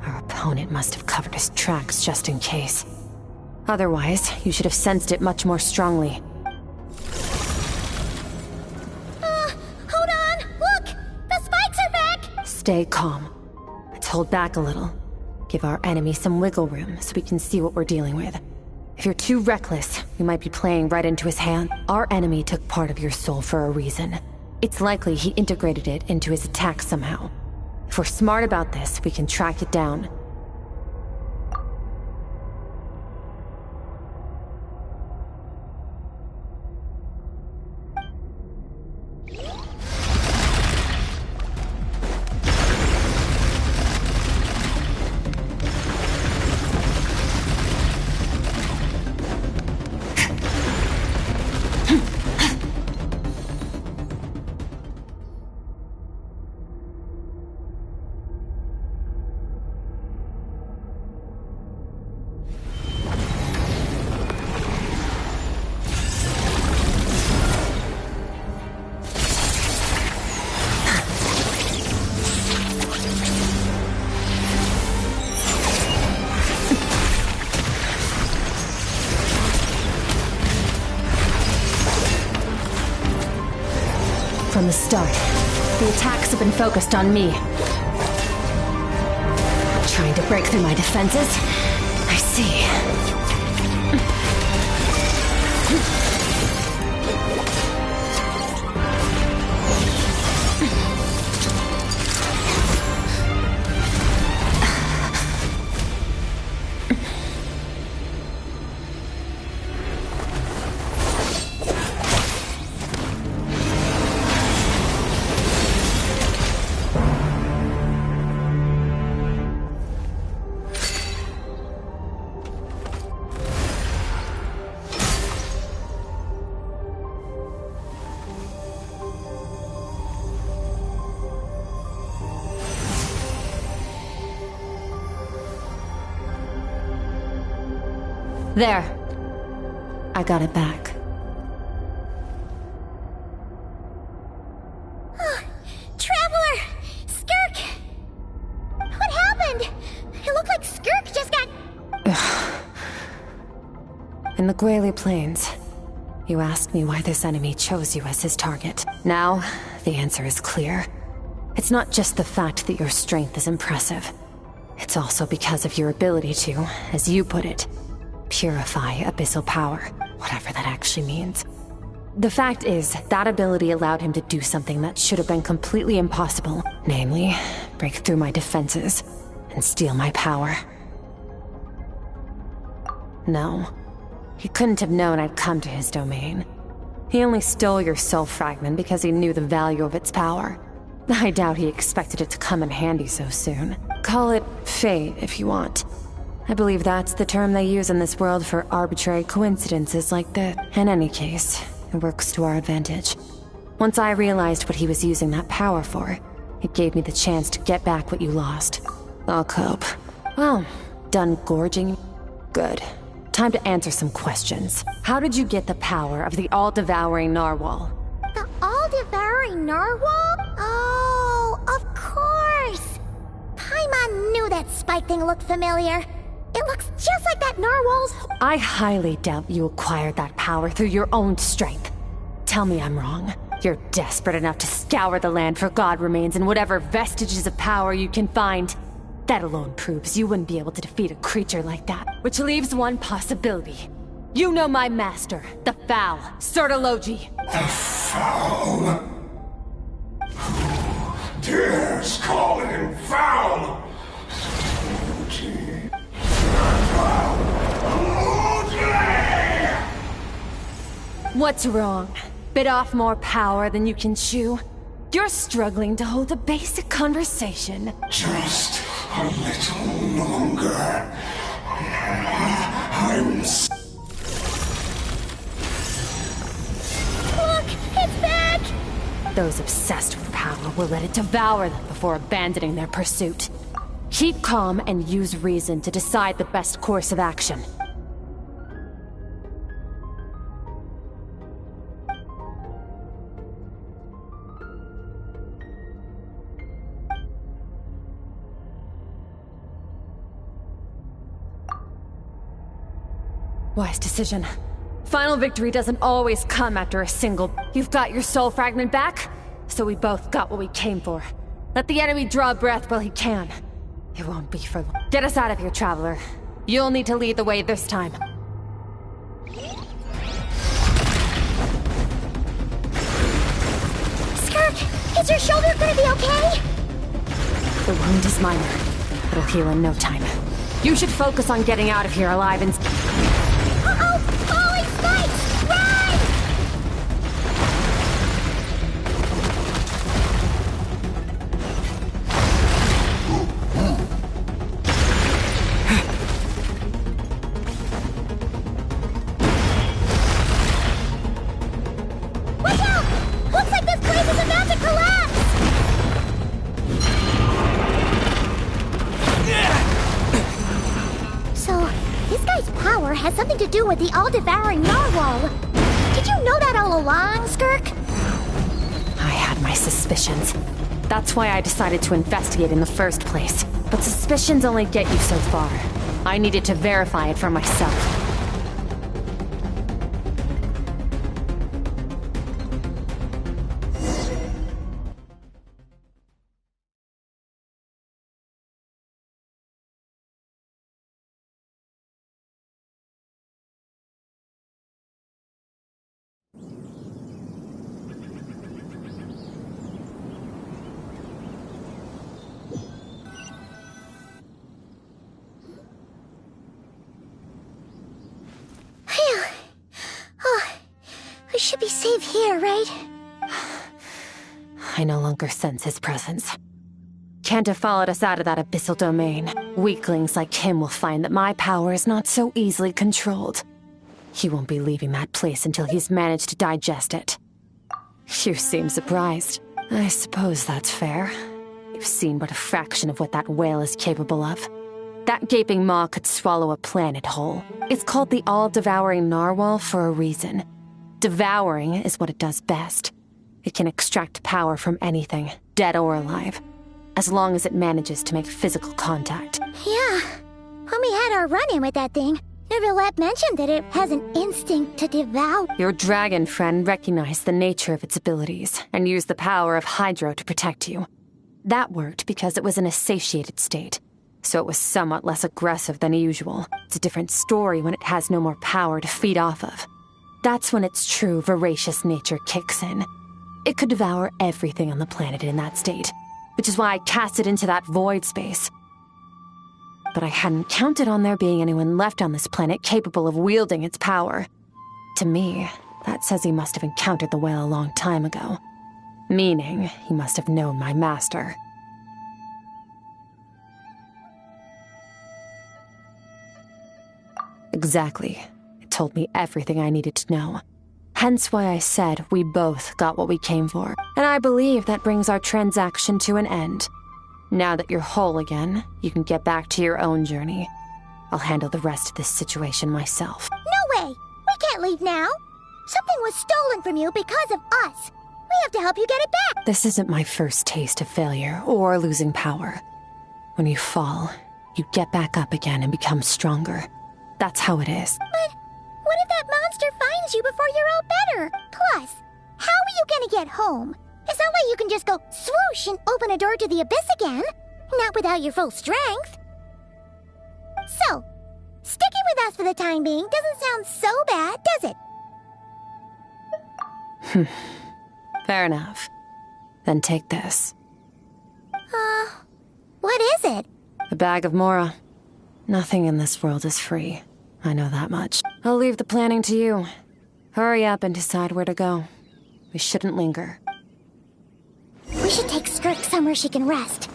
Our opponent must have covered his tracks just in case. Otherwise, you should have sensed it much more strongly. Hold on! Look! The spikes are back! Stay calm. Let's hold back a little. Give our enemy some wiggle room so we can see what we're dealing with. If you're too reckless, you might be playing right into his hand. Our enemy took part of your soul for a reason. It's likely he integrated it into his attack somehow. If we're smart about this, we can track it down. From the start, the attacks have been focused on me. Trying to break through my defenses? I see. There. I got it back. Traveler! Skirk! What happened? It looked like Skirk just got... In the Gwali Plains, you asked me why this enemy chose you as his target. Now, the answer is clear. It's not just the fact that your strength is impressive. It's also because of your ability to, as you put it, purify abyssal power, whatever that actually means. The fact is, that ability allowed him to do something that should have been completely impossible. Namely, break through my defenses and steal my power. No, he couldn't have known I'd come to his domain. He only stole your soul fragment because he knew the value of its power. I doubt he expected it to come in handy so soon. Call it fate if you want. I believe that's the term they use in this world for arbitrary coincidences like this. In any case, it works to our advantage. Once I realized what he was using that power for, it gave me the chance to get back what you lost. I'll cope. Well, done gorging? Good. Time to answer some questions. How did you get the power of the all-devouring narwhal? The all-devouring narwhal? Oh, of course! Paimon knew that spike thing looked familiar. It looks just like that narwhal's... I highly doubt you acquired that power through your own strength. Tell me I'm wrong. You're desperate enough to scour the land for god remains and whatever vestiges of power you can find. That alone proves you wouldn't be able to defeat a creature like that. Which leaves one possibility. You know my master, the Foul, Sertologi. The Foul? Who dares call him foul? What's wrong? Bit off more power than you can chew? You're struggling to hold a basic conversation. Just a little longer. I'm... Look! It's back! Those obsessed with power will let it devour them before abandoning their pursuit. Keep calm and use reason to decide the best course of action. Wise decision. Final victory doesn't always come after a single... You've got your soul fragment back, so we both got what we came for. Let the enemy draw breath while he can. It won't be for long. Get us out of here, Traveler. You'll need to lead the way this time. Skirk, is your shoulder gonna be okay? The wound is minor. It'll heal in no time. You should focus on getting out of here alive and... Uh-oh! Falling spikes! Run! Watch out! Looks like this place is about to collapse! So, this guy's power has something to do with the all-devouring narwhal. Did you know that all along, Skirk? I had my suspicions. That's why I decided to investigate in the first place. But suspicions only get you so far. I needed to verify it for myself. Phew. Oh, we should be safe here, right? I no longer sense his presence. Can't have followed us out of that abyssal domain. Weaklings like him will find that my power is not so easily controlled. He won't be leaving that place until he's managed to digest it. You seem surprised. I suppose that's fair. You've seen but a fraction of what that whale is capable of. That gaping maw could swallow a planet whole. It's called the all-devouring narwhal for a reason. Devouring is what it does best. It can extract power from anything, dead or alive, as long as it manages to make physical contact. Yeah. When we had our run-in with that thing, Neverlet mentioned that it has an instinct to devour. Your dragon friend recognized the nature of its abilities and used the power of Hydro to protect you. That worked because it was in a satiated state, so it was somewhat less aggressive than usual. It's a different story when it has no more power to feed off of. That's when its true voracious nature kicks in. It could devour everything on the planet in that state, which is why I cast it into that void space. But I hadn't counted on there being anyone left on this planet capable of wielding its power. To me, that says he must have encountered the whale a long time ago. Meaning, he must have known my master. Exactly. It told me everything I needed to know. Hence why I said we both got what we came for. And I believe that brings our transaction to an end. Now that you're whole again, you can get back to your own journey. I'll handle the rest of this situation myself. No way! We can't leave now! Something was stolen from you because of us! We have to help you get it back! This isn't my first taste of failure or losing power. When you fall, you get back up again and become stronger. That's how it is. But what if that monster finds you before you're all better? Plus, How are you gonna get home? It's not like you can just go swoosh and open a door to the abyss again. Not without your full strength. So, sticking with us for the time being doesn't sound so bad, does it? Fair enough. Then take this. What is it? A bag of Mora. Nothing in this world is free. I know that much. I'll leave the planning to you. Hurry up and decide where to go. We shouldn't linger. We should take Skirk somewhere she can rest.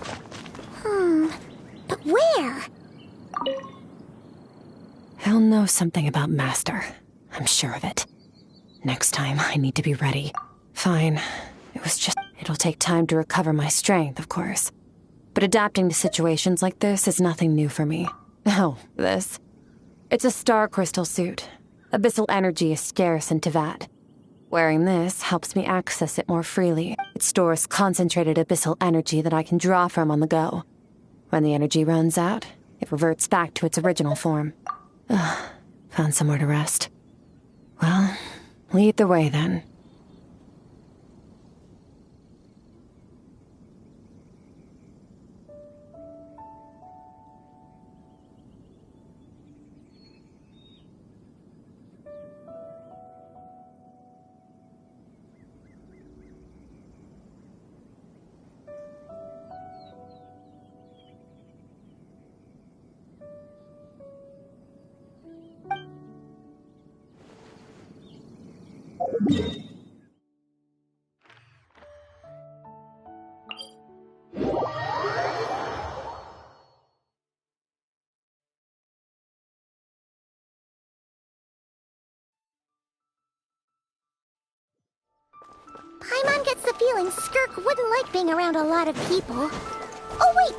But where? He'll know something about Master. I'm sure of it. Next time, I need to be ready. Fine. It'll take time to recover my strength, of course. But adapting to situations like this is nothing new for me. Oh, this. It's a star crystal suit. Abyssal energy is scarce in Tivat. Wearing this helps me access it more freely. It stores concentrated abyssal energy that I can draw from on the go. When the energy runs out, it reverts back to its original form. Found somewhere to rest. Well, lead the way then. Paimon gets the feeling Skirk wouldn't like being around a lot of people. Oh wait!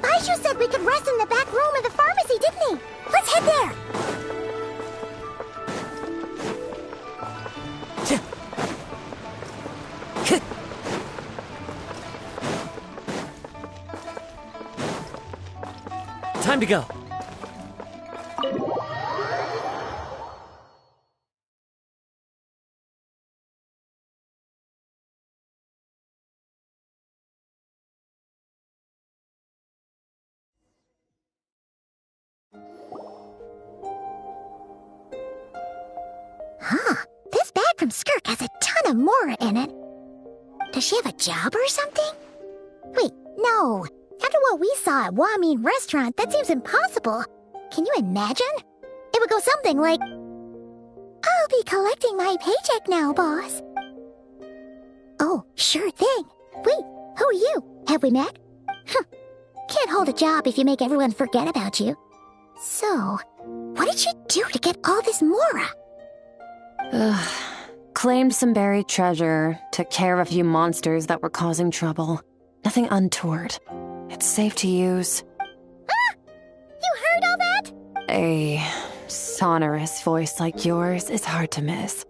Baishu said we could rest in the back room of the pharmacy, didn't he? Let's head there! Time to go. This bag from Skirk has a ton of Mora in it. Does she have a job or something? Wait, no. After what we saw at Wamin Restaurant, that seems impossible. Can you imagine? It would go something like, I'll be collecting my paycheck now, boss. Oh, sure thing. Wait, who are you? Have we met? Can't hold a job if you make everyone forget about you. So, what did you do to get all this Mora? Claimed some buried treasure, took care of a few monsters that were causing trouble. Nothing untoward. It's safe to use. You heard all that? A sonorous voice like yours is hard to miss.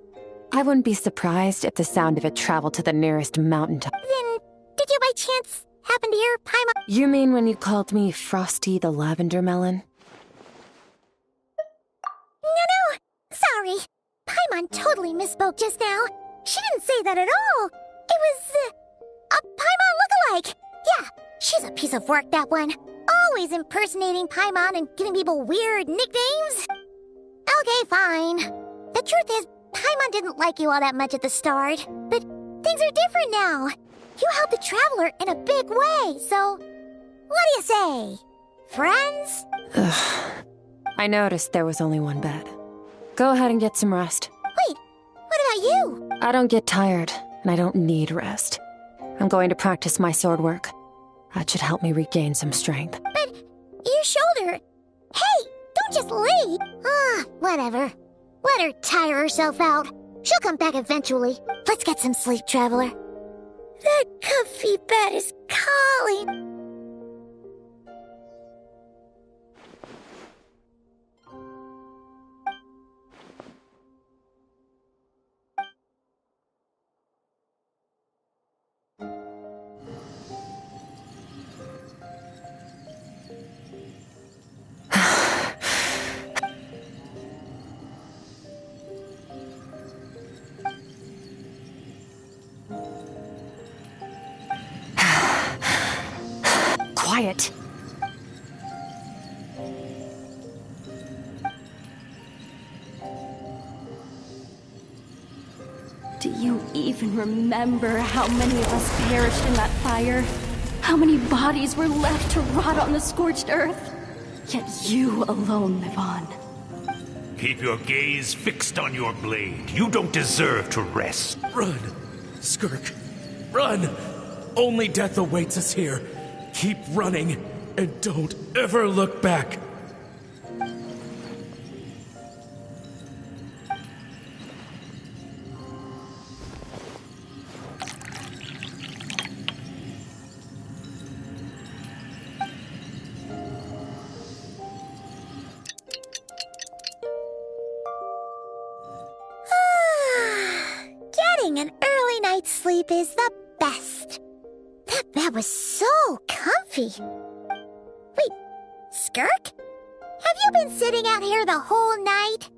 I wouldn't be surprised if the sound of it traveled to the nearest mountaintop. Then, did you by chance happen to hear Paimon? You mean when you called me Frosty the Lavender Melon? No, sorry. Paimon totally misspoke just now. She didn't say that at all. It was, a Paimon lookalike. Yeah, she's a piece of work, that one. Always impersonating Paimon and giving people weird nicknames. Okay, fine. The truth is, Paimon didn't like you all that much at the start. But things are different now. You helped the Traveler in a big way, so... What do you say? Friends? I noticed there was only one bed. Go ahead and get some rest. Wait, what about you? I don't get tired, and I don't need rest. I'm going to practice my sword work. That should help me regain some strength. But your shoulder... Hey, don't just leave! Whatever. Let her tire herself out. She'll come back eventually. Let's get some sleep, Traveler. That comfy bed is calling. quiet. Do you even remember how many of us perished in that fire? How many bodies were left to rot on the scorched earth? Yet you alone live on. Keep your gaze fixed on your blade. You don't deserve to rest. Run, Skirk. Run! Only death awaits us here. Keep running, and don't ever look back. Getting an early night's sleep is the best. That bed was so comfy. Wait, Skirk? Have you been sitting out here the whole night?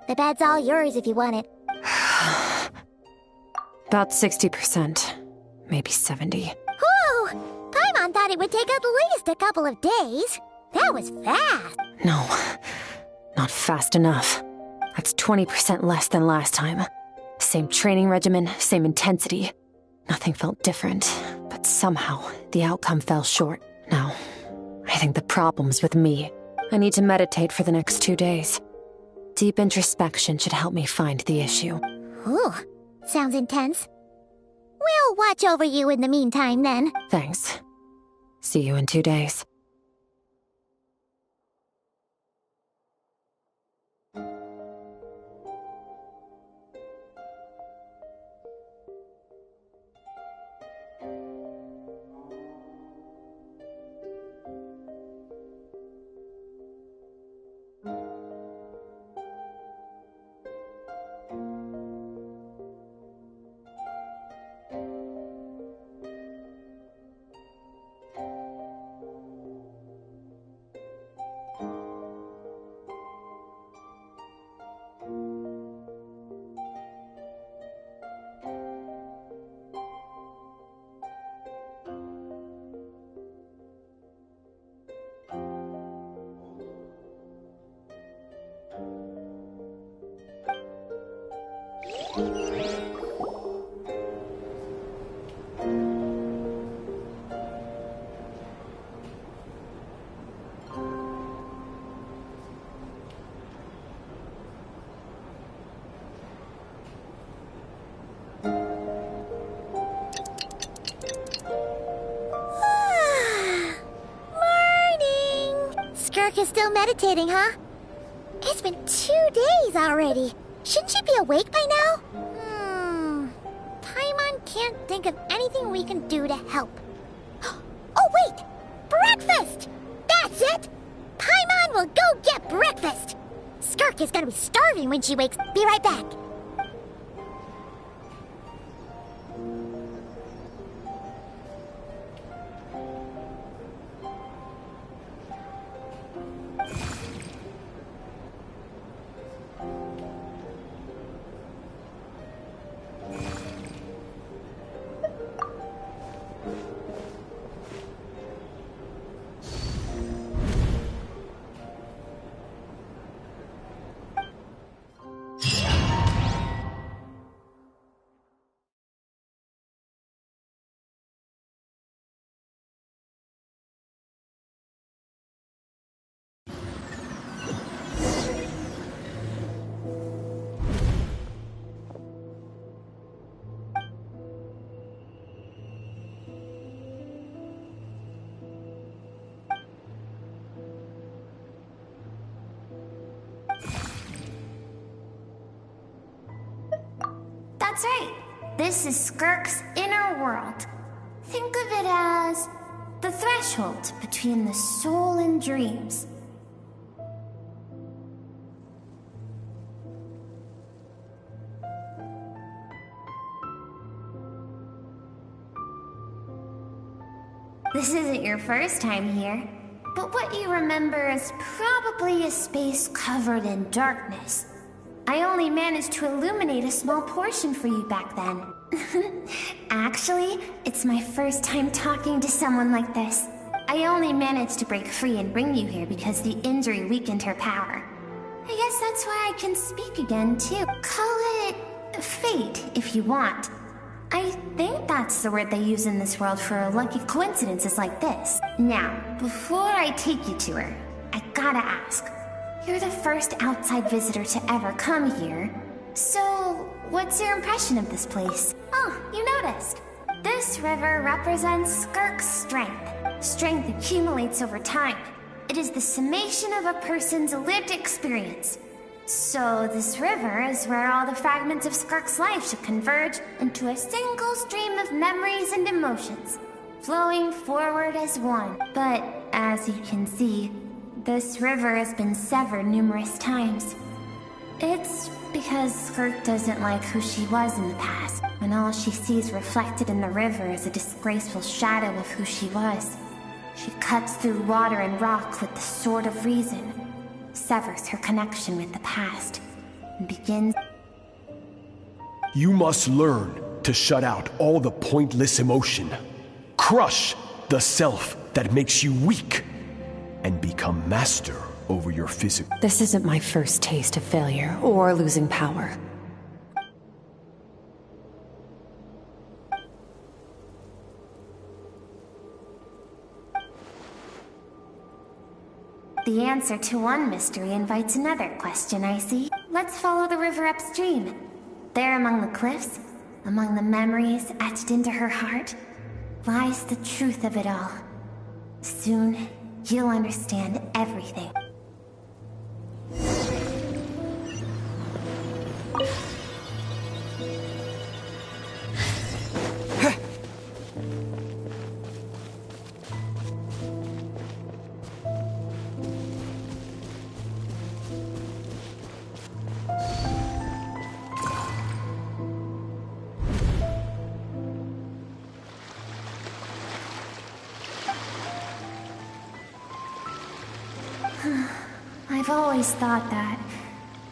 The bed's all yours if you want it. About 60%. Maybe 70. Whew! Paimon thought it would take at least a couple of days. That was fast. No, not fast enough. That's 20% less than last time. Same training regimen, same intensity. Nothing felt different, but somehow the outcome fell short. Now, I think the problem's with me. I need to meditate for the next 2 days. Deep introspection should help me find the issue. Ooh, sounds intense. We'll watch over you in the meantime, then. Thanks. See you in 2 days. Skirk is still meditating, huh? It's been 2 days already. Shouldn't she be awake by now? Paimon can't think of anything we can do to help. Oh, wait! Breakfast! That's it! Paimon will go get breakfast! Skirk is gonna be starving when she wakes. Be right back. That's right. This is Skirk's inner world. Think of it as the threshold between the soul and dreams. This isn't your first time here, but what you remember is probably a space covered in darkness. I only managed to illuminate a small portion for you back then. Actually, it's my first time talking to someone like this. I only managed to break free and bring you here because the injury weakened her power. I guess that's why I can speak again, too. Call it fate, if you want. I think that's the word they use in this world for lucky coincidences like this. Now, before I take you to her, I gotta ask. You're the first outside visitor to ever come here. So, what's your impression of this place? Oh, you noticed. This river represents Skirk's strength. Strength accumulates over time. It is the summation of a person's lived experience. So this river is where all the fragments of Skirk's life should converge into a single stream of memories and emotions, flowing forward as one. But as you can see, this river has been severed numerous times. It's because Skirk doesn't like who she was in the past, when all she sees reflected in the river is a disgraceful shadow of who she was. She cuts through water and rock with the sword of reason, severs her connection with the past, and begins... You must learn to shut out all the pointless emotion. Crush the self that makes you weak, and become master over your physical... This isn't my first taste of failure or losing power. The answer to one mystery invites another question, I see. Let's follow the river upstream. There among the cliffs, among the memories etched into her heart, lies the truth of it all. Soon, you'll understand everything. I've always thought that,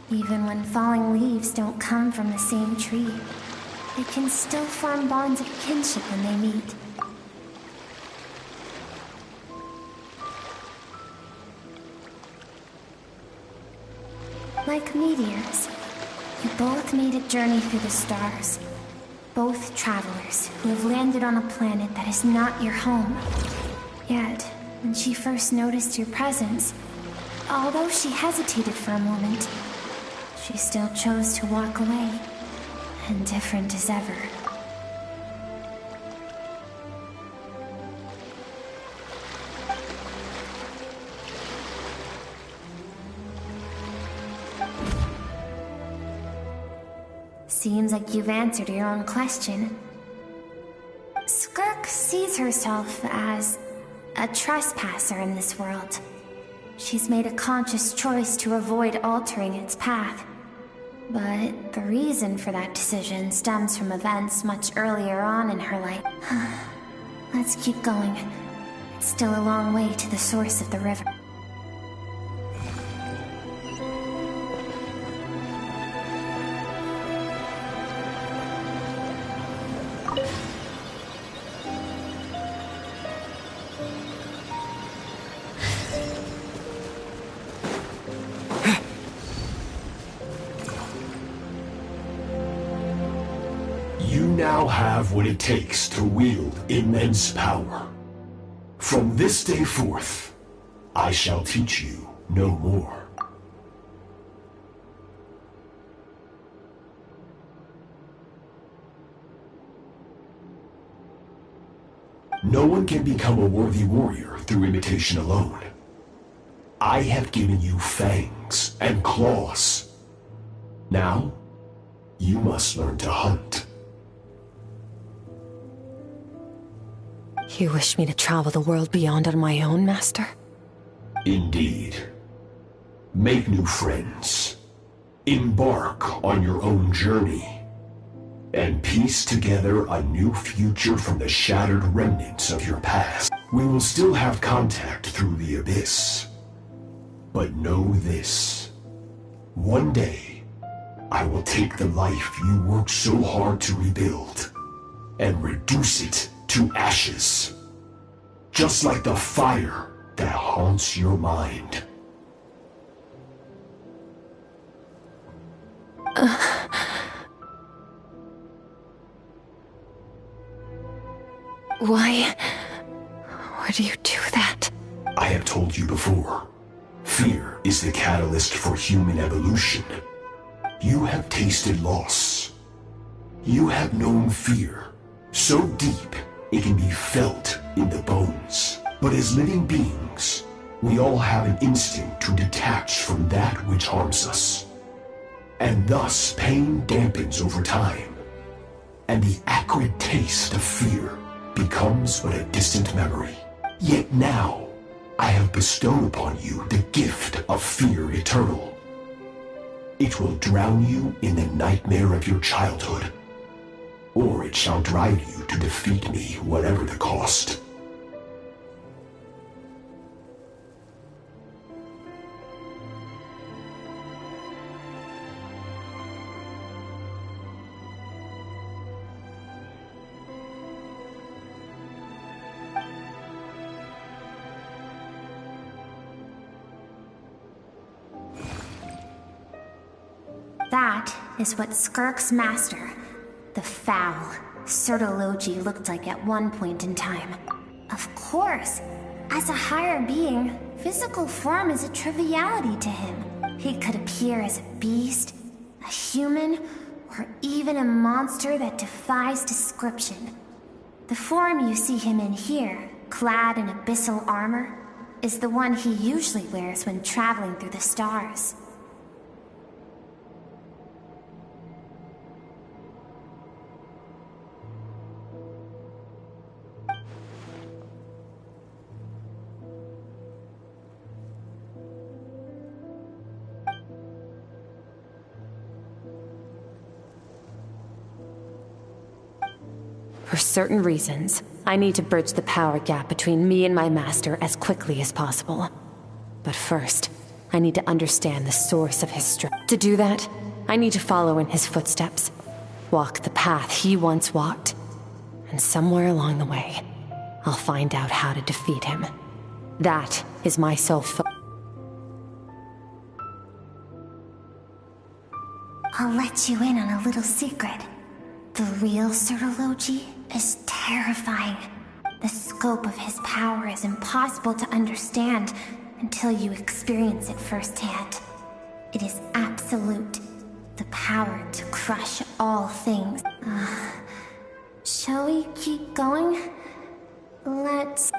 even when falling leaves don't come from the same tree, they can still form bonds of kinship when they meet. Like meteors, you both made a journey through the stars. Both travelers who have landed on a planet that is not your home. Yet, when she first noticed your presence, although she hesitated for a moment, she still chose to walk away, indifferent as ever. Seems like you've answered your own question. Skirk sees herself as a trespasser in this world. She's made a conscious choice to avoid altering its path. But the reason for that decision stems from events much earlier on in her life. Let's keep going. It's still a long way to the source of the river. You now have what it takes to wield immense power. From this day forth, I shall teach you no more. No one can become a worthy warrior through imitation alone. I have given you fangs and claws. Now, you must learn to hunt. You wish me to travel the world beyond on my own, Master? Indeed. Make new friends. Embark on your own journey. And piece together a new future from the shattered remnants of your past. We will still have contact through the abyss. But know this. One day, I will take the life you worked so hard to rebuild and reduce it to ashes. just like the fire that haunts your mind. Why would you do that? I have told you before. Fear is the catalyst for human evolution. You have tasted loss. You have known fear so deep it can be felt in the bones. But as living beings, we all have an instinct to detach from that which harms us. And thus pain dampens over time, and the acrid taste of fear becomes but a distant memory. Yet now, I have bestowed upon you the gift of fear eternal. It will drown you in the nightmare of your childhood, or it shall drive you to defeat me, whatever the cost. That is what Skirk's master, the foul Sertology, looked like at one point in time. Of course, as a higher being, physical form is a triviality to him. He could appear as a beast, a human, or even a monster that defies description. The form you see him in here, clad in abyssal armor, is the one he usually wears when traveling through the stars. For certain reasons, I need to bridge the power gap between me and my master as quickly as possible. But first, I need to understand the source of his strength. To do that, I need to follow in his footsteps, walk the path he once walked, and somewhere along the way, I'll find out how to defeat him. That is my sole focus. I'll let you in on a little secret. The real Sertology is terrifying. The scope of his power is impossible to understand until you experience it firsthand. It is absolute. The power to crush all things. Shall we keep going? Let's...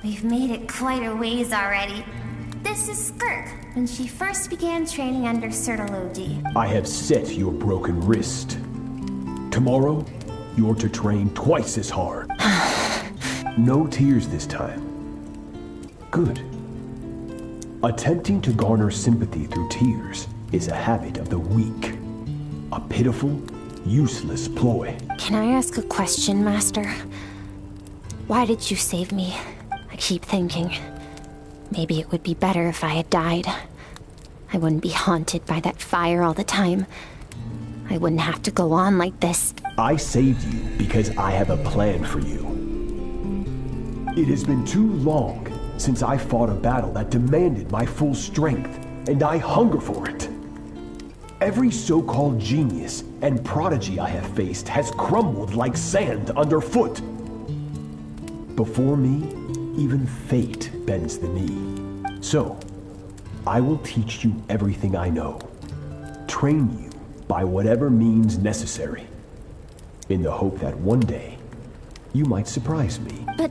We've made it quite a ways already. This is Skirk, when she first began training under Sertology. I have set your broken wrist. Tomorrow, you're to train twice as hard. No tears this time. Good. Attempting to garner sympathy through tears is a habit of the weak. A pitiful, useless ploy. Can I ask a question, Master? Why did you save me? I keep thinking, maybe it would be better if I had died. I wouldn't be haunted by that fire all the time. I wouldn't have to go on like this. I saved you because I have a plan for you. It has been too long since I fought a battle that demanded my full strength, and I hunger for it. Every so-called genius and prodigy I have faced has crumbled like sand underfoot. Before me, even fate bends the knee. So, I will teach you everything I know. Train you by whatever means necessary. In the hope that one day, you might surprise me. But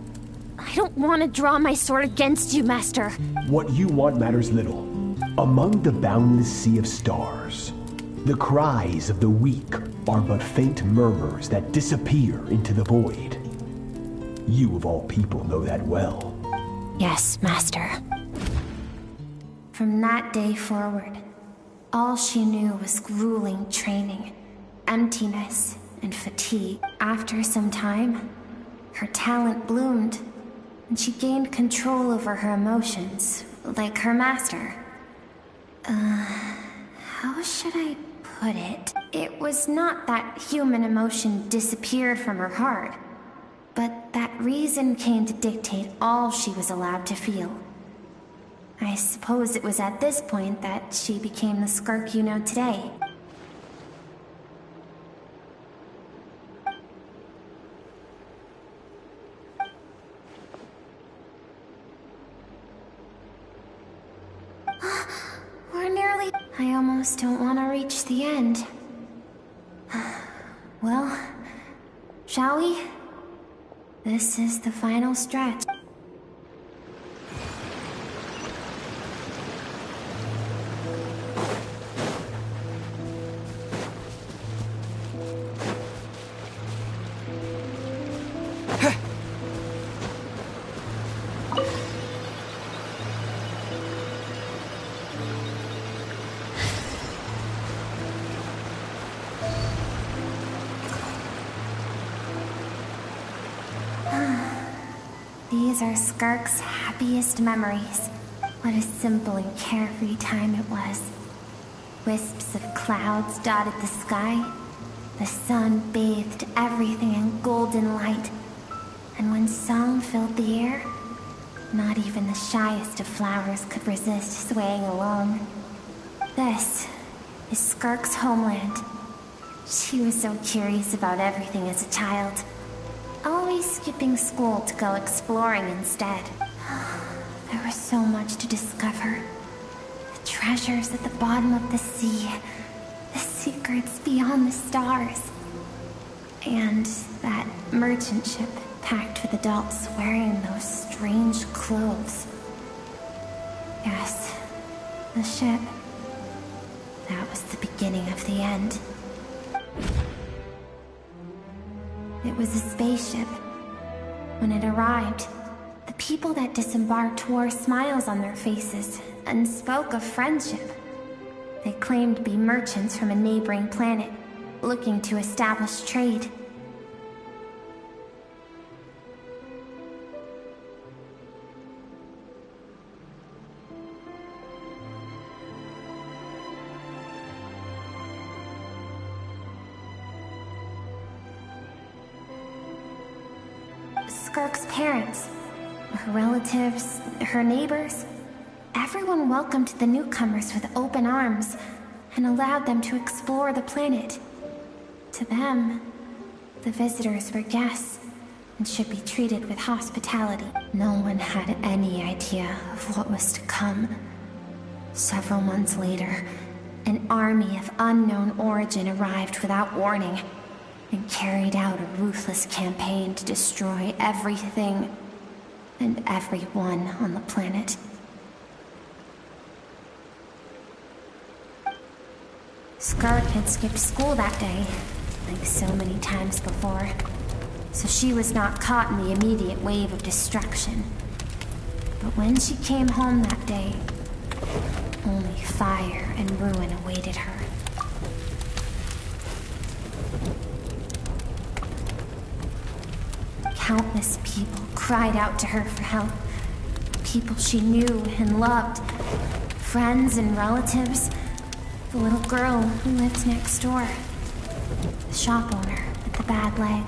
I don't want to draw my sword against you, Master. What you want matters little. Among the boundless sea of stars, the cries of the weak are but faint murmurs that disappear into the void. You of all people know that well. Yes, Master. From that day forward, all she knew was grueling training, emptiness, and fatigue. After some time, her talent bloomed, and she gained control over her emotions, like her master. How should I put it? It was not that human emotion disappeared from her heart, but that reason came to dictate all she was allowed to feel. I suppose it was at this point that she became the Skirk you know today. We're nearly... I almost don't want to reach the end. Well, shall we? This is the final stretch. These are Skirk's happiest memories. What a simple and carefree time it was. Wisps of clouds dotted the sky. The sun bathed everything in golden light. And when song filled the air, not even the shyest of flowers could resist swaying along. This is Skirk's homeland. She was so curious about everything as a child. Always skipping school to go exploring instead. There was so much to discover. The treasures at the bottom of the sea. The secrets beyond the stars. And that merchant ship packed with adults wearing those strange clothes. Yes, the ship. That was the beginning of the end. It was a spaceship. When it arrived, the people that disembarked wore smiles on their faces and spoke of friendship. They claimed to be merchants from a neighboring planet, looking to establish trade. Skirk's parents, her relatives, her neighbors, everyone welcomed the newcomers with open arms and allowed them to explore the planet. To them, the visitors were guests and should be treated with hospitality. No one had any idea of what was to come. Several months later, an army of unknown origin arrived without warning and carried out a ruthless campaign to destroy everything and everyone on the planet. Skirk had skipped school that day, like so many times before, so she was not caught in the immediate wave of destruction. But when she came home that day, only fire and ruin awaited her. Countless people cried out to her for help. People she knew and loved. Friends and relatives. The little girl who lived next door. The shop owner with the bad leg.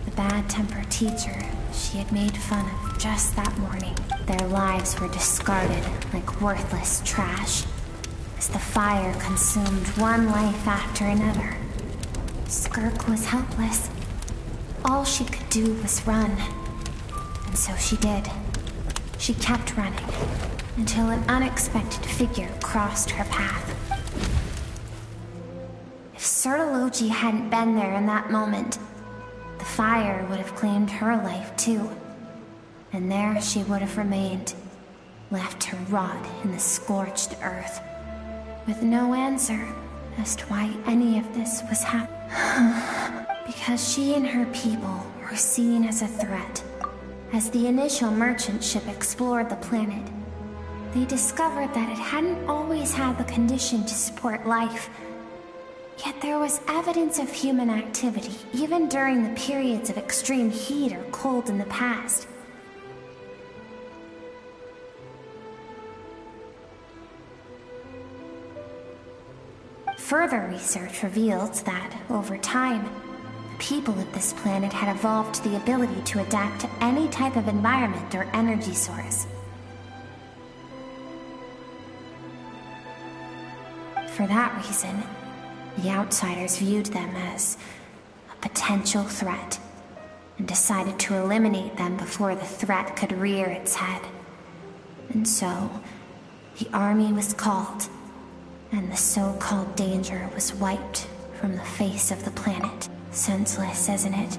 The bad-tempered teacher she had made fun of just that morning. Their lives were discarded like worthless trash as the fire consumed one life after another. Skirk was helpless. All she could do was run. And so she did. She kept running until an unexpected figure crossed her path. If Sertology hadn't been there in that moment, the fire would have claimed her life too. And there she would have remained, left to rot in the scorched earth, with no answer as to why any of this was happening. Because she and her people were seen as a threat. As the initial merchant ship explored the planet, they discovered that it hadn't always had the condition to support life. Yet there was evidence of human activity, even during the periods of extreme heat or cold in the past. Further research revealed that, over time, the people of this planet had evolved the ability to adapt to any type of environment or energy source. For that reason, the outsiders viewed them as a potential threat, and decided to eliminate them before the threat could rear its head. And so, the army was called, and the so-called danger was wiped from the face of the planet. Senseless, isn't it?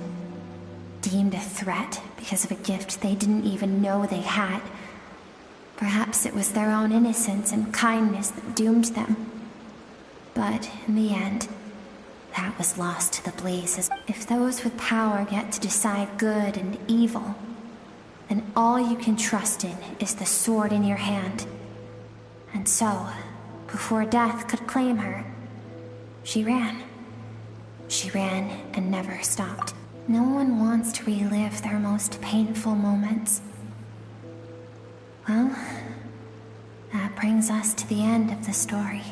Deemed a threat because of a gift they didn't even know they had. Perhaps it was their own innocence and kindness that doomed them. But in the end, that was lost to the blazes. If those with power get to decide good and evil, then all you can trust in is the sword in your hand. And so, before death could claim her, she ran. She ran and never stopped. No one wants to relive their most painful moments. Well, that brings us to the end of the story.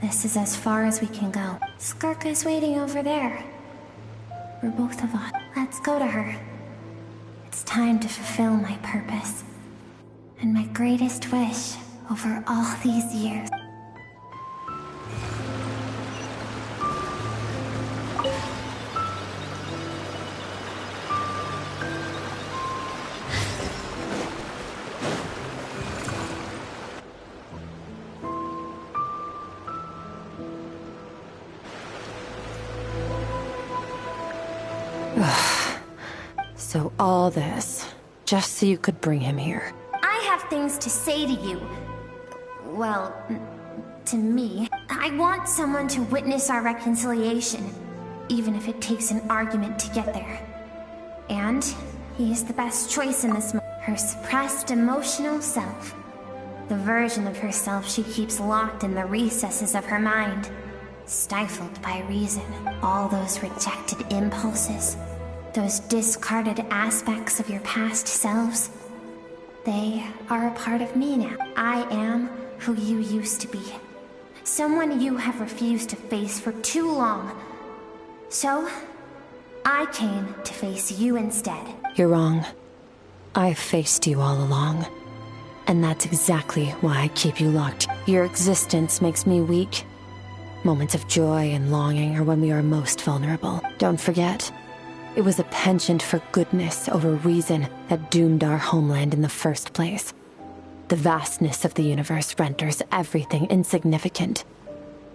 This is as far as we can go. Skirk is waiting over there. For both of us. Let's go to her. It's time to fulfill my purpose. And my greatest wish over all these years. So all this, just so you could bring him here. I have things to say to you. Well, to me. I want someone to witness our reconciliation, even if it takes an argument to get there. And he is the best choice in this moment. Her suppressed emotional self. The version of herself she keeps locked in the recesses of her mind. Stifled by reason. All those rejected impulses. Those discarded aspects of your past selves. They are a part of me now. I am who you used to be. Someone you have refused to face for too long. So, I came to face you instead. You're wrong. I've faced you all along. And that's exactly why I keep you locked. Your existence makes me weak. Moments of joy and longing are when we are most vulnerable. Don't forget, it was a penchant for goodness over reason that doomed our homeland in the first place. The vastness of the universe renders everything insignificant.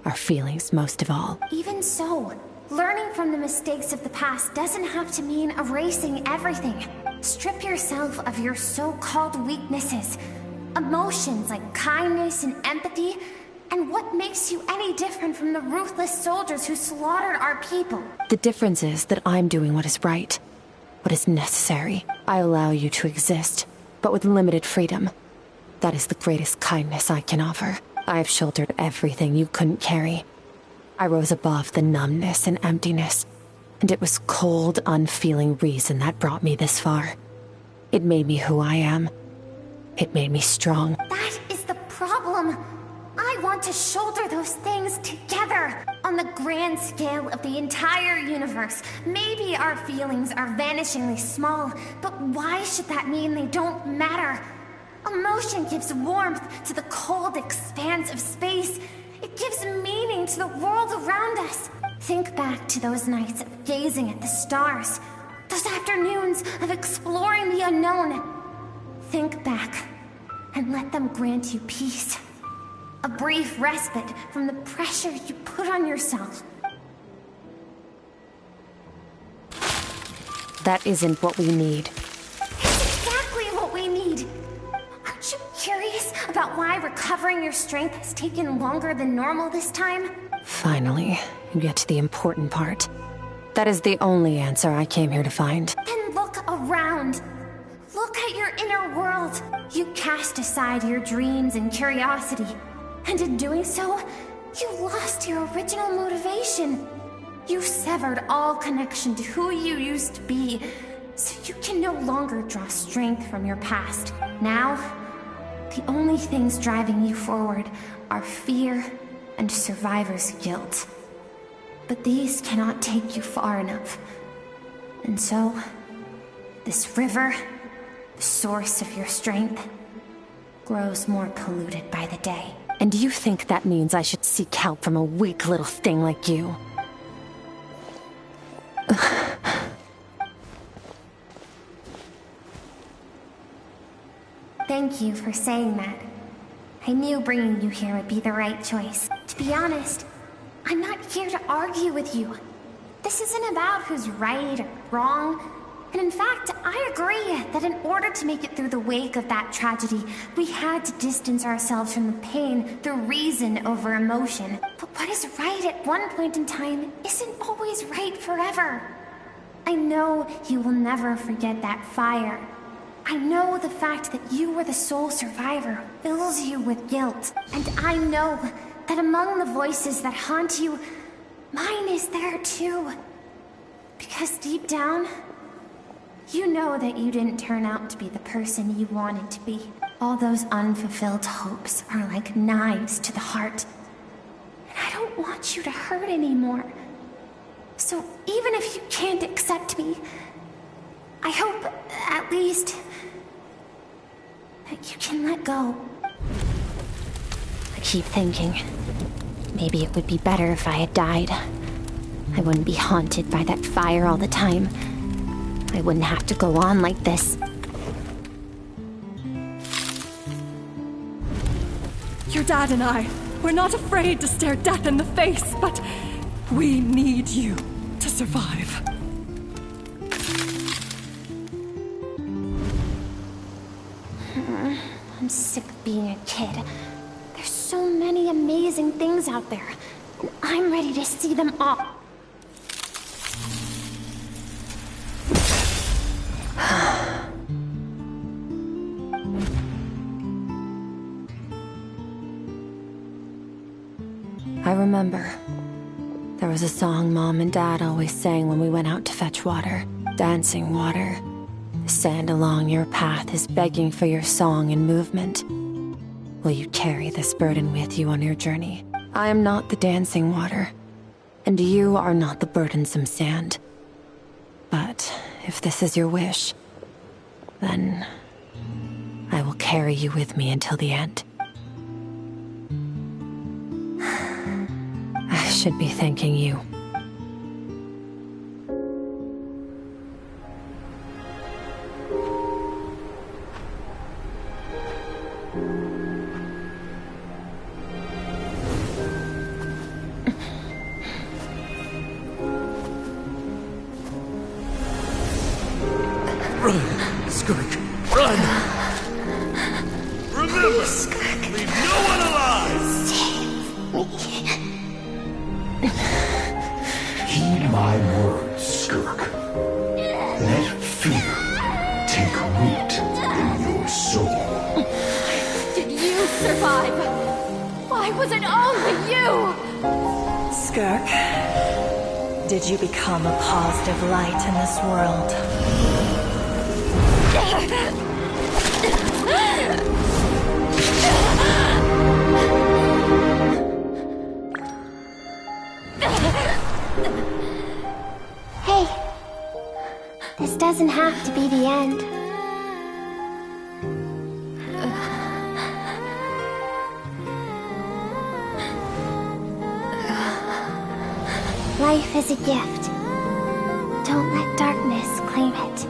Our feelings most of all. Even so, learning from the mistakes of the past doesn't have to mean erasing everything. Strip yourself of your so-called weaknesses. Emotions like kindness and empathy. And what makes you any different from the ruthless soldiers who slaughtered our people? The difference is that I'm doing what is right, what is necessary. I allow you to exist, but with limited freedom. That is the greatest kindness I can offer. I have shouldered everything you couldn't carry. I rose above the numbness and emptiness, and it was cold, unfeeling reason that brought me this far. It made me who I am. It made me strong. That is the problem. I want to shoulder those things together. On the grand scale of the entire universe, maybe our feelings are vanishingly small, but why should that mean they don't matter? Emotion gives warmth to the cold expanse of space. It gives meaning to the world around us. Think back to those nights of gazing at the stars, those afternoons of exploring the unknown. Think back and let them grant you peace. A brief respite from the pressure you put on yourself. That isn't what we need. It's exactly what we need. Aren't you about why recovering your strength has taken longer than normal this time? Finally, you get to the important part. That is the only answer I came here to find. Then look around. Look at your inner world. You cast aside your dreams and curiosity. And in doing so, you lost your original motivation. You severed all connection to who you used to be, so you can no longer draw strength from your past. Now, the only things driving you forward are fear and survivor's guilt. But these cannot take you far enough. And so, this river, the source of your strength, grows more polluted by the day. And you think that means I should seek help from a weak little thing like you? Thank you for saying that. I knew bringing you here would be the right choice. To be honest, I'm not here to argue with you. This isn't about who's right or wrong. And in fact, I agree that in order to make it through the wake of that tragedy, we had to distance ourselves from the pain through reason over emotion. But what is right at one point in time isn't always right forever. I know you will never forget that fire. I know the fact that you were the sole survivor fills you with guilt. And I know that among the voices that haunt you, mine is there too. Because deep down, you know that you didn't turn out to be the person you wanted to be. All those unfulfilled hopes are like knives to the heart. And I don't want you to hurt anymore. So even if you can't accept me, I hope, at least, that you can let go. I keep thinking, maybe it would be better if I had died. I wouldn't be haunted by that fire all the time. I wouldn't have to go on like this. Your dad and I, we're not afraid to stare death in the face, but we need you to survive. I'm sick of being a kid. There's so many amazing things out there, and I'm ready to see them all. I remember. There was a song Mom and Dad always sang when we went out to fetch water. Dancing water. The sand along your path is begging for your song and movement. Will you carry this burden with you on your journey? I am not the dancing water, and you are not the burdensome sand. But if this is your wish, then I will carry you with me until the end. I should be thanking you. Run, Skirk, run! Remember, leave no one alive! Heed my words, Skirk. Let fear take root in your soul. Did you survive? Why was it only you? Skirk, did you become a positive light in this world? Hey, this doesn't have to be the end. Life is a gift. Don't let darkness claim it.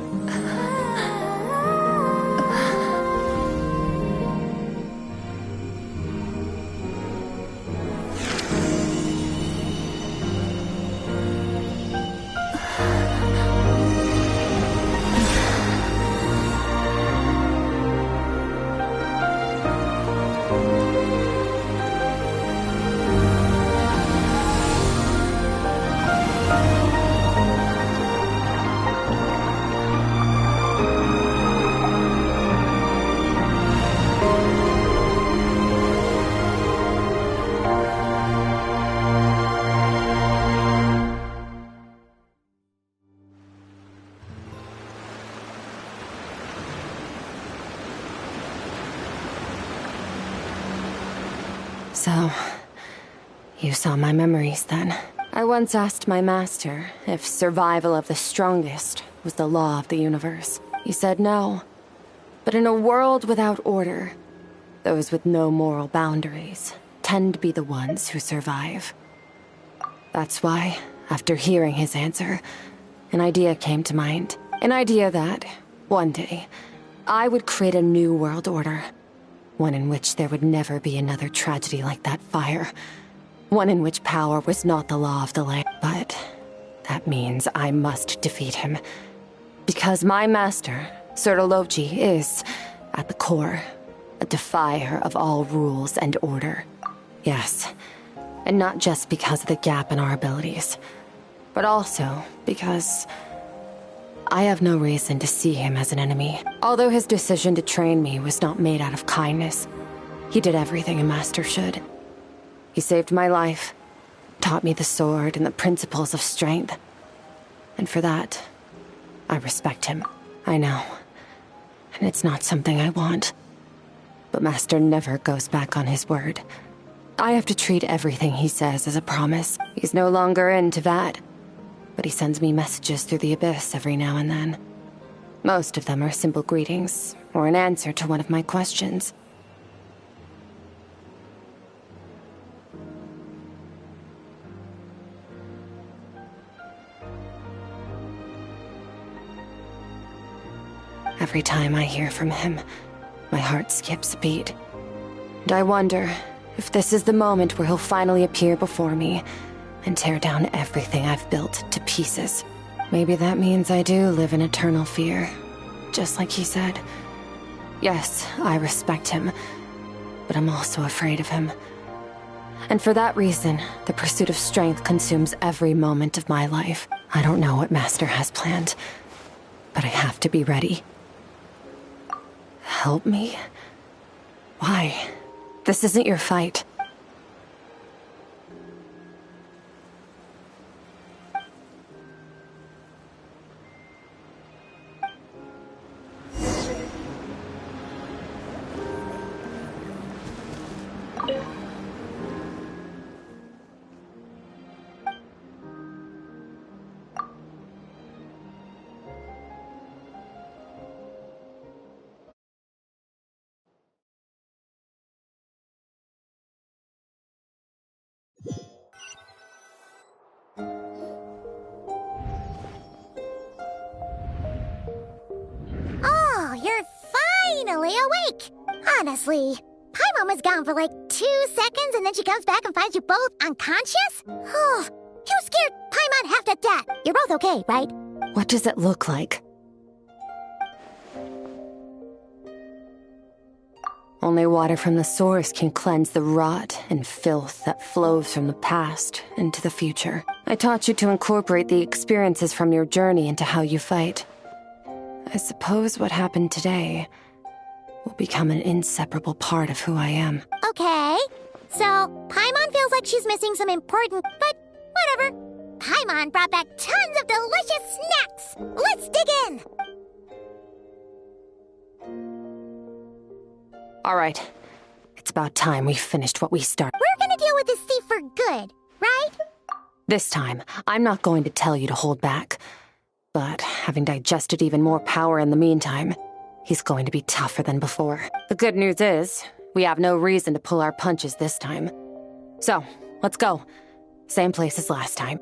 So, you saw my memories then. I once asked my master if survival of the strongest was the law of the universe. He said no. But in a world without order, those with no moral boundaries tend to be the ones who survive. That's why, after hearing his answer, an idea came to mind. An idea that, one day, I would create a new world order. One in which there would never be another tragedy like that fire. One in which power was not the law of the land. But that means I must defeat him. Because my master, Sirologi, is, at the core, a defier of all rules and order. Yes, and not just because of the gap in our abilities, but also because I have no reason to see him as an enemy. Although his decision to train me was not made out of kindness, he did everything a master should. He saved my life, taught me the sword and the principles of strength. And for that, I respect him. I know. And it's not something I want. But Master never goes back on his word. I have to treat everything he says as a promise. He's no longer into that. But he sends me messages through the abyss every now and then. Most of them are simple greetings, or an answer to one of my questions. Every time I hear from him, my heart skips a beat. And I wonder if this is the moment where he'll finally appear before me and tear down everything I've built to pieces. Maybe that means I do live in eternal fear, just like he said. Yes, I respect him, but I'm also afraid of him. And for that reason, the pursuit of strength consumes every moment of my life. I don't know what Master has planned, but I have to be ready. Help me? Why? This isn't your fight. Oh, you're finally awake! Honestly, Paimon was gone for like 2 seconds and then she comes back and finds you both unconscious? Oh, you scared Paimon half to death. You're both okay, right? What does it look like? Only water from the source can cleanse the rot and filth that flows from the past into the future. I taught you to incorporate the experiences from your journey into how you fight. I suppose what happened today will become an inseparable part of who I am. Okay, so Paimon feels like she's missing some important, but whatever. Paimon brought back tons of delicious snacks! Let's dig in! All right, it's about time we finished what we started. We're gonna deal with this thief for good, right? This time, I'm not going to tell you to hold back. But having digested even more power in the meantime, he's going to be tougher than before. The good news is, we have no reason to pull our punches this time. So, let's go. Same place as last time.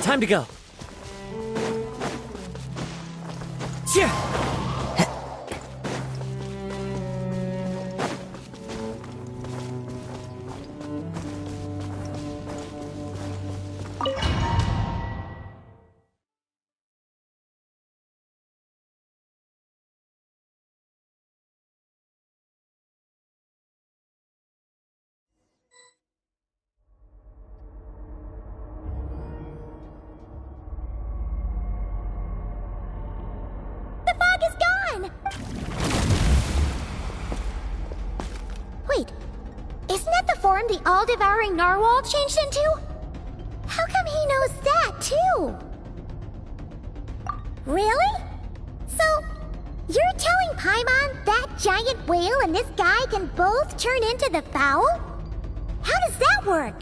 Time to go. the form the all-devouring narwhal changed into? How come he knows that, too? Really? So, you're telling Paimon that giant whale and this guy can both turn into the fowl? How does that work?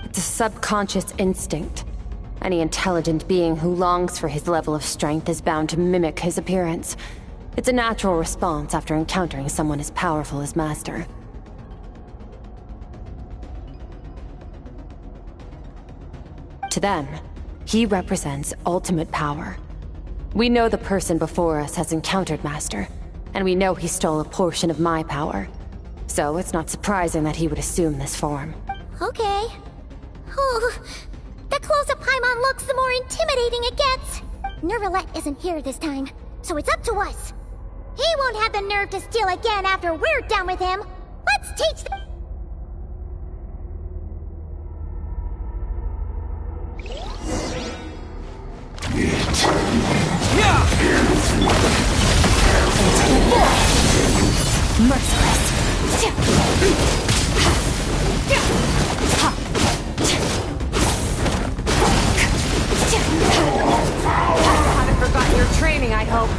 It's a subconscious instinct. Any intelligent being who longs for his level of strength is bound to mimic his appearance. It's a natural response after encountering someone as powerful as Master. To them, he represents ultimate power. We know the person before us has encountered Master, and we know he stole a portion of my power. So it's not surprising that he would assume this form. Okay. Oh, the closer Paimon looks, the more intimidating it gets. Nervalette isn't here this time, so it's up to us. He won't have the nerve to steal again after we're done with him. Let's teach them. Haven't forgotten your training, I hope.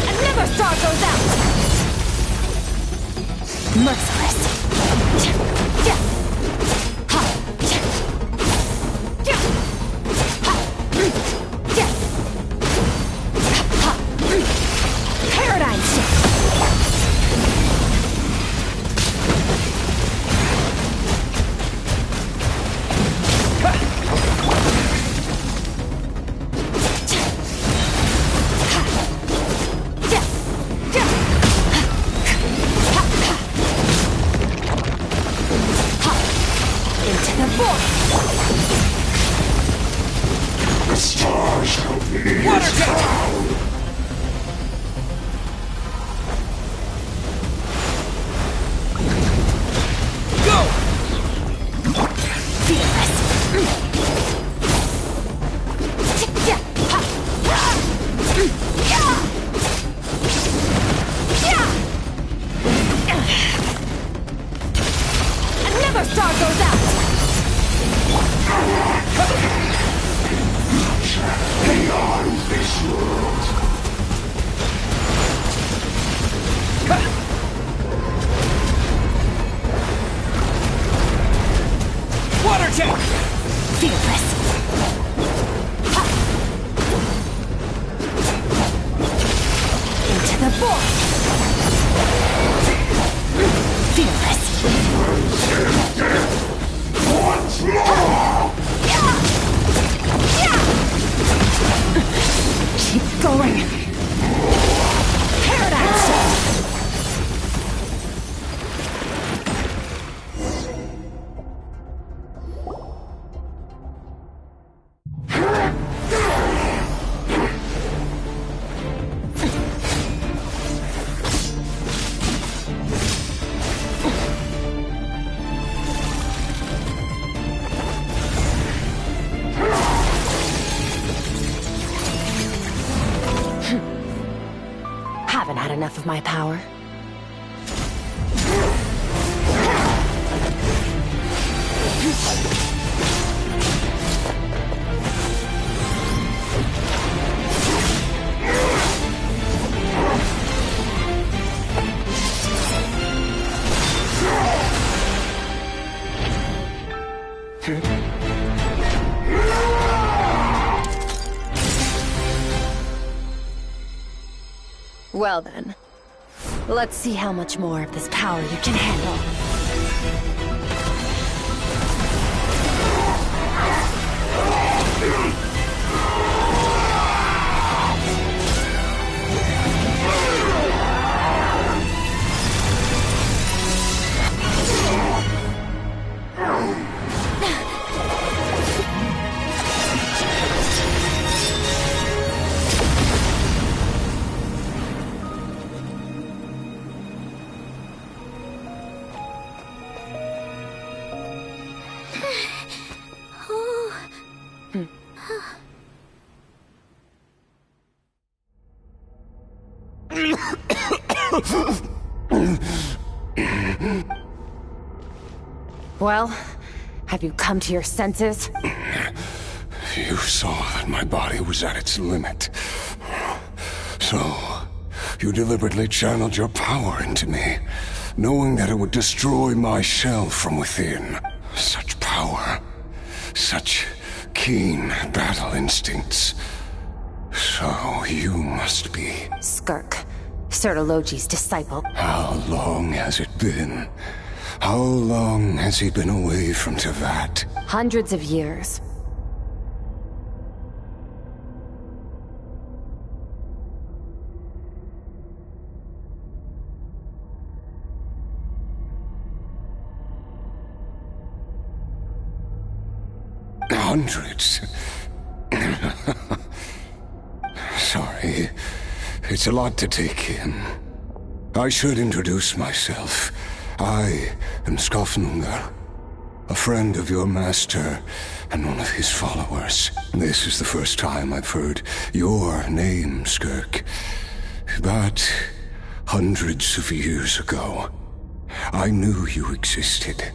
Another star goes out! Merciless. Paradigm shift. The stars shall be Water his jet! crown. Another star goes out! Beyond this world. Water jet! Fearless. Into the void. Fearless. Once more! Keep going. Paradigm shift. Haven't had enough of my power. Well then, let's see how much more of this power you can handle. Well, have you come to your senses? You saw that my body was at its limit. So, you deliberately channeled your power into me, knowing that it would destroy my shell from within. Such power, such keen battle instincts. So you must be... Skirk, Sertologi's disciple. How long has it been? How long has he been away from Tevat? Hundreds of years. Hundreds? Sorry, it's a lot to take in. I should introduce myself. I am Skofnungar, a friend of your master and one of his followers. This is the first time I've heard your name, Skirk. But hundreds of years ago, I knew you existed.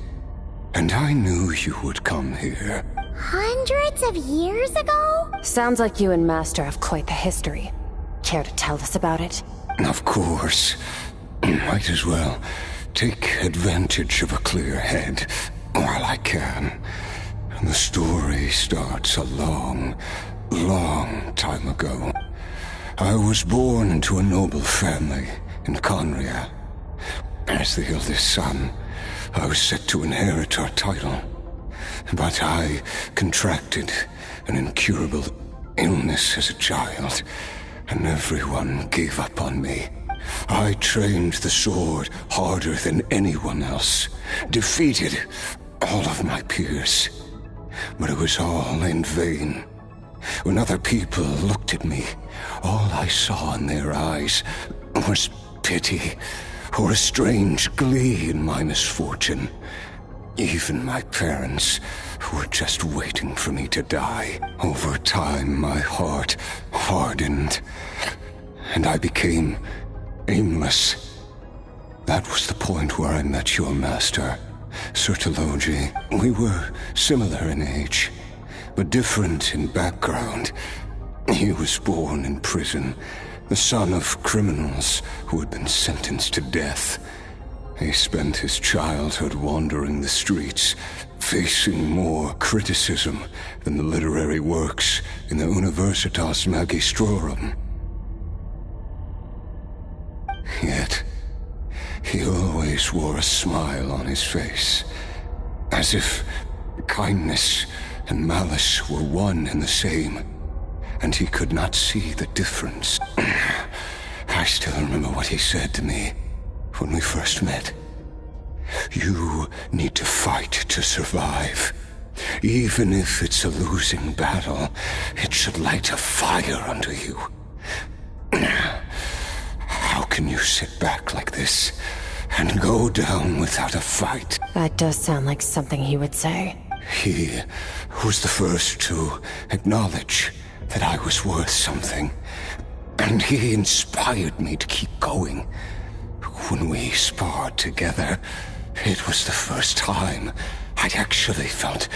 And I knew you would come here. Hundreds of years ago? Sounds like you and Master have quite the history. Care to tell us about it? Of course. Might as well take advantage of a clear head while I can. The story starts a long, long time ago. I was born into a noble family in Conria. As the eldest son, I was set to inherit our title. But I contracted an incurable illness as a child, and everyone gave up on me. I trained the sword harder than anyone else, defeated all of my peers. But it was all in vain. When other people looked at me, all I saw in their eyes was pity, or a strange glee in my misfortune. Even my parents were just waiting for me to die. Over time, my heart hardened, and I became aimless. That was the point where I met your master, Sertologi. We were similar in age, but different in background. He was born in prison, the son of criminals who had been sentenced to death. He spent his childhood wandering the streets, facing more criticism than the literary works in the Universitas Magistrorum. Yet, he always wore a smile on his face, as if kindness and malice were one and the same, and he could not see the difference. I still remember what he said to me when we first met. You need to fight to survive. Even if it's a losing battle, it should light a fire under you. How can you sit back like this and go down without a fight? That does sound like something he would say. He was the first to acknowledge that I was worth something, and he inspired me to keep going. When we sparred together, it was the first time I'd actually felt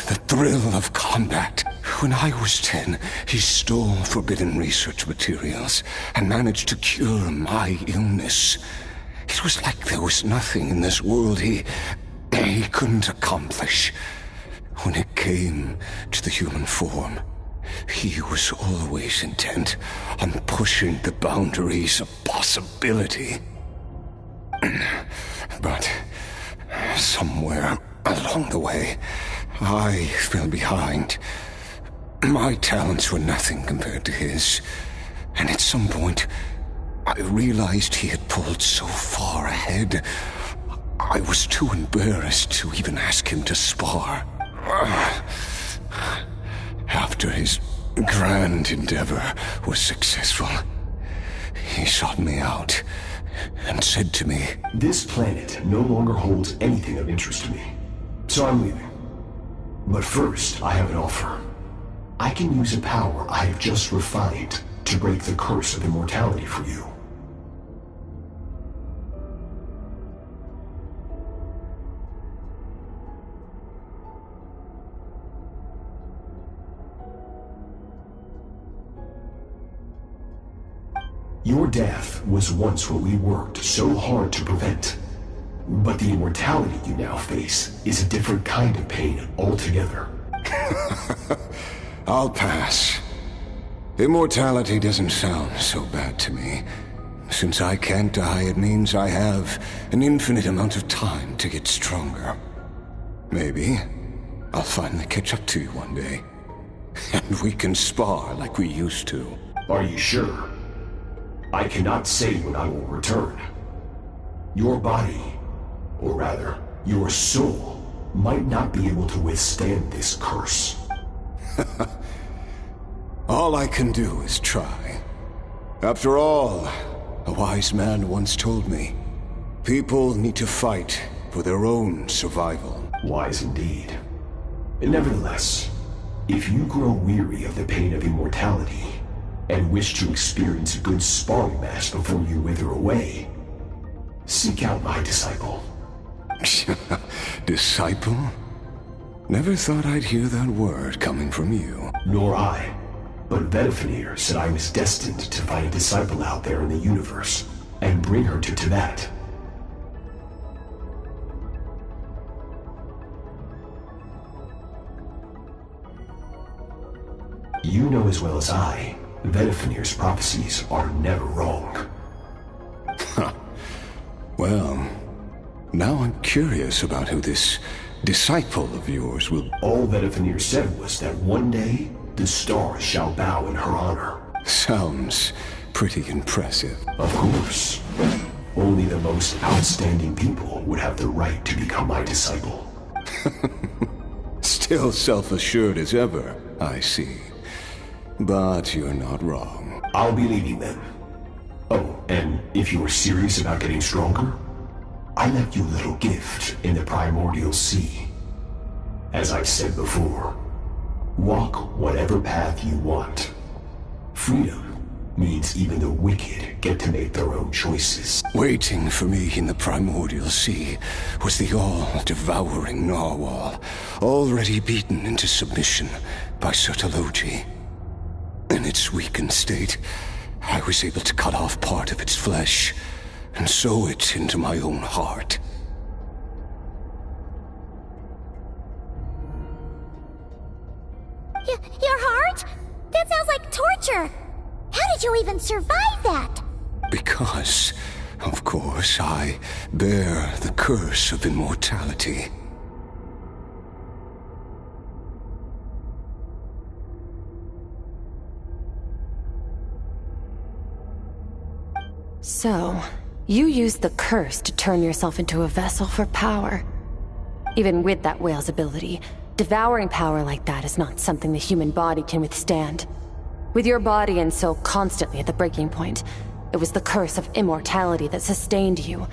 the thrill of combat. When I was 10, he stole forbidden research materials and managed to cure my illness. It was like there was nothing in this world he couldn't accomplish. When it came to the human form, he was always intent on pushing the boundaries of possibility. But somewhere along the way, I fell behind. My talents were nothing compared to his, and at some point, I realized he had pulled so far ahead, I was too embarrassed to even ask him to spar. After his grand endeavor was successful, he sought me out and said to me, "This planet no longer holds anything of interest to me, so I'm leaving. But first, I have an offer. I can use a power I have just refined to break the curse of immortality for you." Your death was once what we worked so hard to prevent. But the immortality you now face is a different kind of pain altogether. I'll pass. Immortality doesn't sound so bad to me. Since I can't die, it means I have an infinite amount of time to get stronger. Maybe I'll finally catch up to you one day. And we can spar like we used to. Are you sure? I cannot say when I will return. Your body, or rather, your soul, might not be able to withstand this curse. All I can do is try. After all, a wise man once told me, people need to fight for their own survival. Wise indeed. Nevertheless, if you grow weary of the pain of immortality, and wish to experience a good sparring match before you wither away, seek out my disciple. Disciple? Never thought I'd hear that word coming from you. Nor I. But Vedifenir said I was destined to find a disciple out there in the universe, and bring her to Tibet. You know as well as I, Vedifenir's prophecies are never wrong. Huh. Well, now I'm curious about who this disciple of yours will... All Vedifenir said was that one day, the stars shall bow in her honor. Sounds pretty impressive. Of course. Only the most outstanding people would have the right to become my disciple. Still self-assured as ever, I see. But you're not wrong. I'll be leading them. Oh, and if you are serious about getting stronger, I left you a little gift in the primordial sea. As I've said before, walk whatever path you want. Freedom means even the wicked get to make their own choices. Waiting for me in the primordial sea was the all-devouring narwhal, already beaten into submission by Sertologi. In its weakened state, I was able to cut off part of its flesh and sew it into my own heart. Your heart? That sounds like torture! How did you even survive that? Because, of course, I bear the curse of immortality. So, you used the curse to turn yourself into a vessel for power. Even with that whale's ability, devouring power like that is not something the human body can withstand. With your body and soul constantly at the breaking point, it was the curse of immortality that sustained you.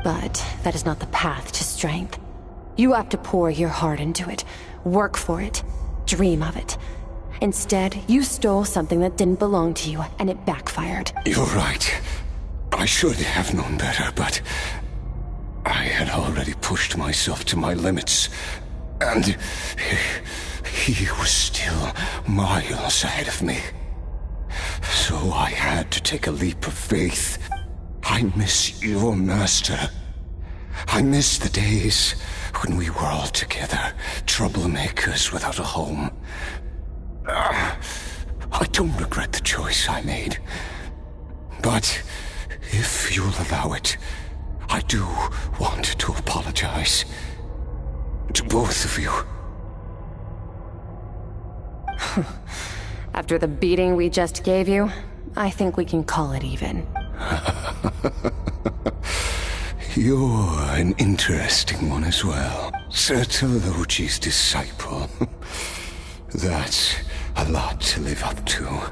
But that is not the path to strength. You have to pour your heart into it, work for it, dream of it. Instead, you stole something that didn't belong to you, and it backfired. You're right. I should have known better, but I had already pushed myself to my limits, and he was still miles ahead of me. So I had to take a leap of faith. I miss your master. I miss the days when we were all together, troublemakers without a home. I don't regret the choice I made. But if you'll allow it, I do want to apologize. To both of you. After the beating we just gave you, I think we can call it even. You're an interesting one as well. Sertologi's disciple. That's a lot to live up to.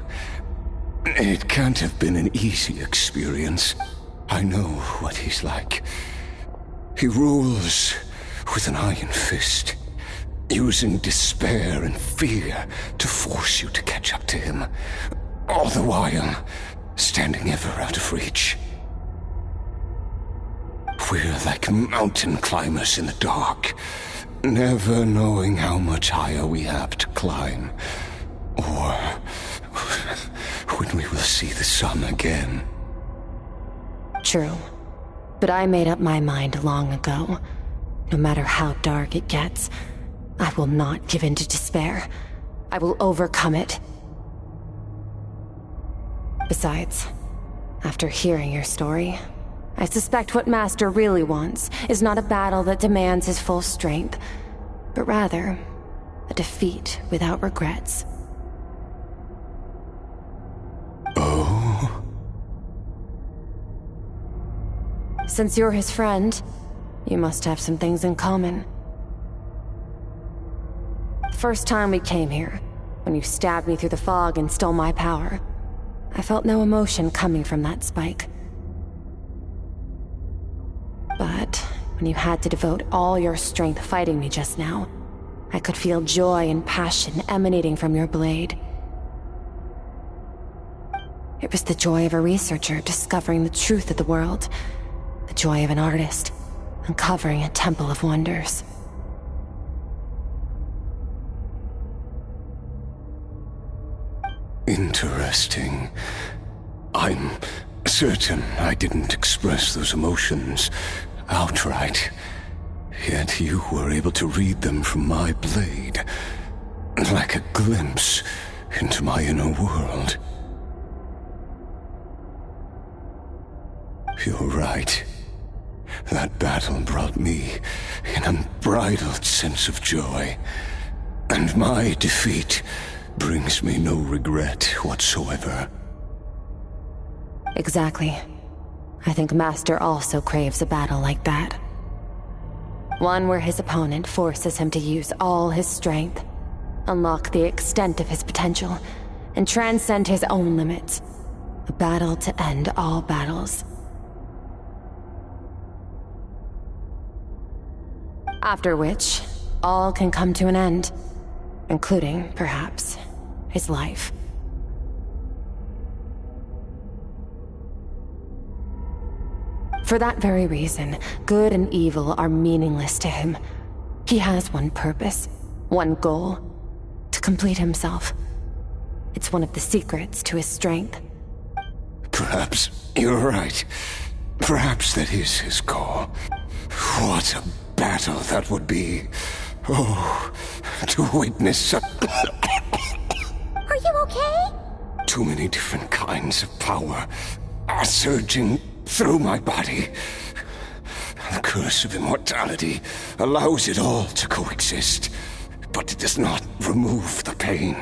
It can't have been an easy experience. I know what he's like. He rules with an iron fist, using despair and fear to force you to catch up to him, all the while standing ever out of reach. We're like mountain climbers in the dark, never knowing how much higher we have to climb, or when we will see the sun again. True. But I made up my mind long ago. No matter how dark it gets, I will not give in to despair. I will overcome it. Besides, after hearing your story, I suspect what Master really wants is not a battle that demands his full strength, but rather a defeat without regrets. Oh? Since you're his friend, you must have some things in common. The first time we came here, when you stabbed me through the fog and stole my power, I felt no emotion coming from that spike. But when you had to devote all your strength fighting me just now, I could feel joy and passion emanating from your blade. It was the joy of a researcher discovering the truth of the world, the joy of an artist uncovering a temple of wonders. Interesting. I'm certain I didn't express those emotions outright, yet you were able to read them from my blade, like a glimpse into my inner world. You're right. That battle brought me an unbridled sense of joy, and my defeat brings me no regret whatsoever. Exactly. I think Master also craves a battle like that. One where his opponent forces him to use all his strength, unlock the extent of his potential, and transcend his own limits. A battle to end all battles. After which, all can come to an end, including, perhaps, his life. For that very reason, good and evil are meaningless to him. He has one purpose, one goal: to complete himself. It's one of the secrets to his strength. Perhaps you're right. Perhaps that is his goal. What a battle that would be. Oh, to witness Are you okay? too many different kinds of power are surging through my body. The curse of immortality allows it all to coexist, but it does not remove the pain.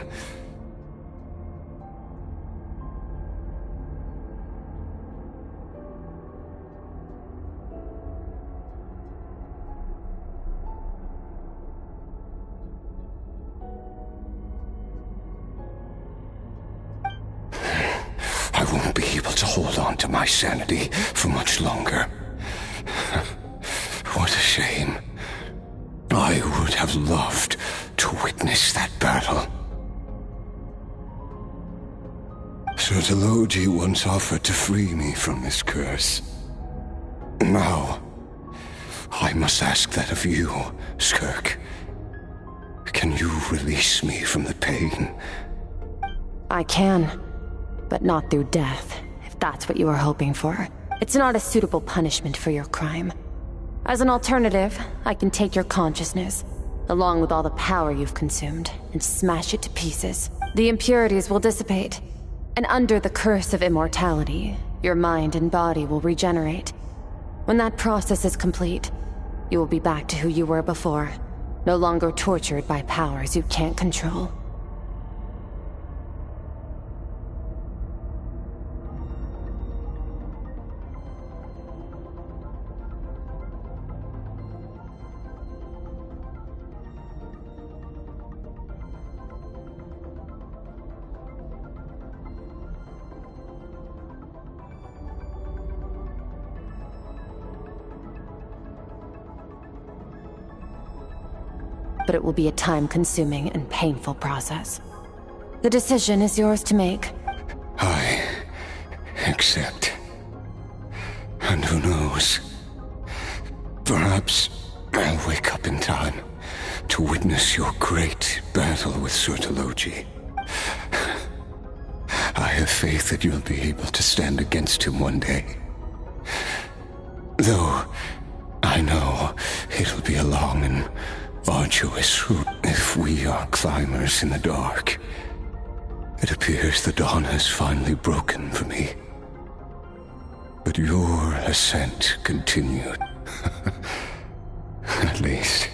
I won't be able to hold on to my sanity for much longer. What a shame. I would have loved to witness that battle. Sertologi once offered to free me from this curse. Now, I must ask that of you, Skirk. Can you release me from the pain? I can, but not through death, if that's what you were hoping for. It's not a suitable punishment for your crime. As an alternative, I can take your consciousness, along with all the power you've consumed, and smash it to pieces. The impurities will dissipate, and under the curse of immortality, your mind and body will regenerate. When that process is complete, you will be back to who you were before, no longer tortured by powers you can't control. But it will be a time-consuming and painful process. The decision is yours to make. I accept. And who knows? Perhaps I'll wake up in time to witness your great battle with Surtologi. I have faith that you'll be able to stand against him one day. Though I know it'll be a long and arduous route if we are climbers in the dark. It appears the dawn has finally broken for me. But your ascent continued. At least,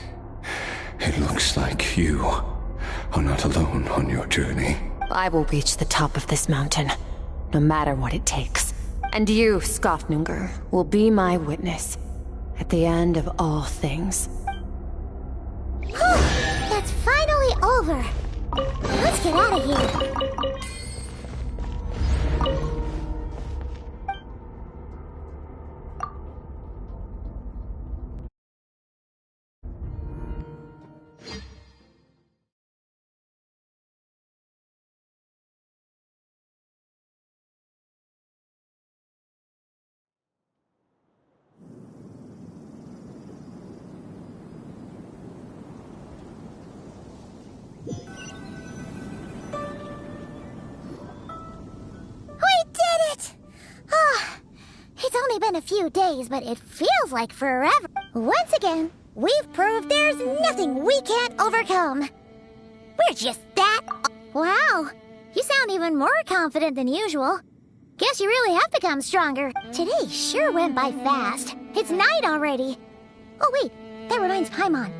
it looks like you are not alone on your journey. I will reach the top of this mountain, no matter what it takes. And you, Skofnunger, will be my witness at the end of all things. It's finally over. Let's get out of here. Been a few days, but it feels like forever. Once again, we've proved there's nothing we can't overcome. We're just that... Wow, you sound even more confident than usual. Guess you really have become stronger. Today sure went by fast. It's night already. Oh wait, that reminds Paimon.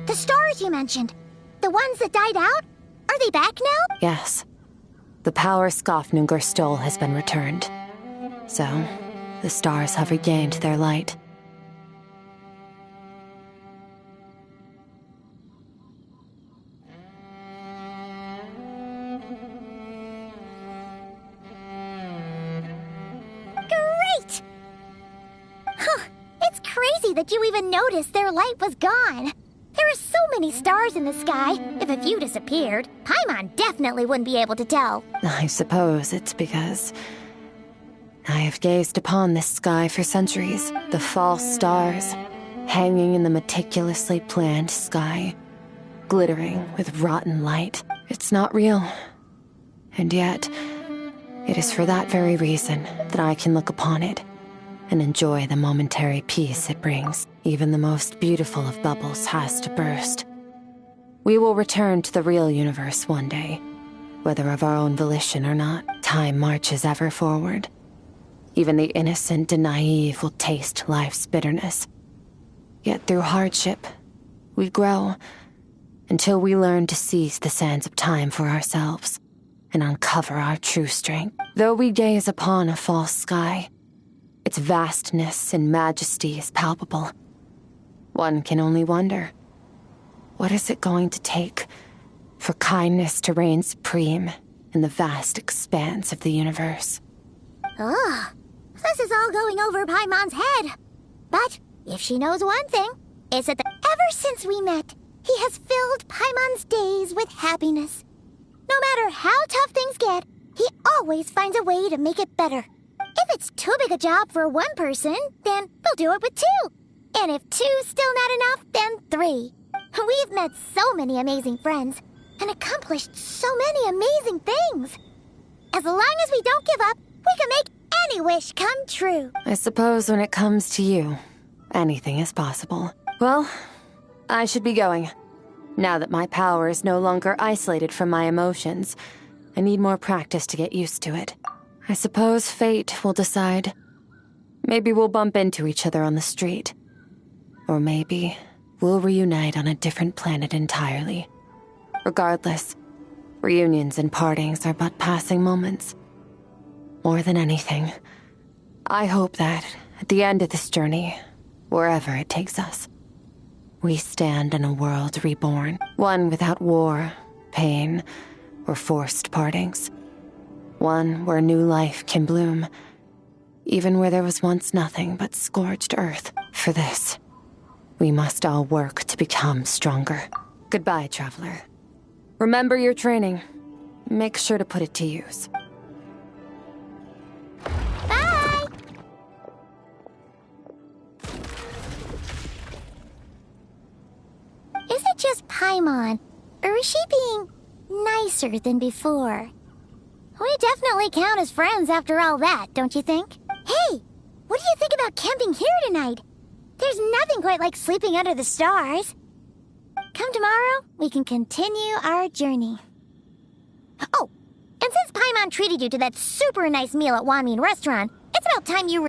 The stars you mentioned, the ones that died out, are they back now? Yes. The power Skofnunger stole has been returned. So... the stars have regained their light. Great! Huh, it's crazy that you even noticed their light was gone. There are so many stars in the sky. If a few disappeared, Paimon definitely wouldn't be able to tell. I suppose it's because... I have gazed upon this sky for centuries. The false stars, hanging in the meticulously planned sky, glittering with rotten light. It's not real. And yet, it is for that very reason that I can look upon it and enjoy the momentary peace it brings. Even the most beautiful of bubbles has to burst. We will return to the real universe one day, whether of our own volition or not. Time marches ever forward. Even the innocent and naive will taste life's bitterness. Yet through hardship, we grow until we learn to seize the sands of time for ourselves and uncover our true strength. Though we gaze upon a false sky, its vastness and majesty is palpable. One can only wonder, what is it going to take for kindness to reign supreme in the vast expanse of the universe? Ugh. This is all going over Paimon's head. But if she knows one thing, it's that ever since we met, he has filled Paimon's days with happiness. No matter how tough things get, he always finds a way to make it better. If it's too big a job for one person, then we'll do it with two. And if two's still not enough, then three. We've met so many amazing friends and accomplished so many amazing things. As long as we don't give up, we can make any wish come true. I suppose when it comes to you, anything is possible. Well, I should be going. Now that my power is no longer isolated from my emotions, I need more practice to get used to it. I suppose fate will decide. Maybe we'll bump into each other on the street. Or maybe we'll reunite on a different planet entirely. Regardless, reunions and partings are but passing moments. More than anything, I hope that, at the end of this journey, wherever it takes us, we stand in a world reborn. One without war, pain, or forced partings. One where new life can bloom, even where there was once nothing but scorched earth. For this, we must all work to become stronger. Goodbye, traveler. Remember your training. Make sure to put it to use. Bye! Is it just Paimon, or is she being nicer than before? We definitely count as friends after all that, don't you think? Hey, what do you think about camping here tonight? There's nothing quite like sleeping under the stars. Come tomorrow, we can continue our journey. Oh, and since Paimon treated you to that super nice meal at Wanmin Restaurant, it's about time you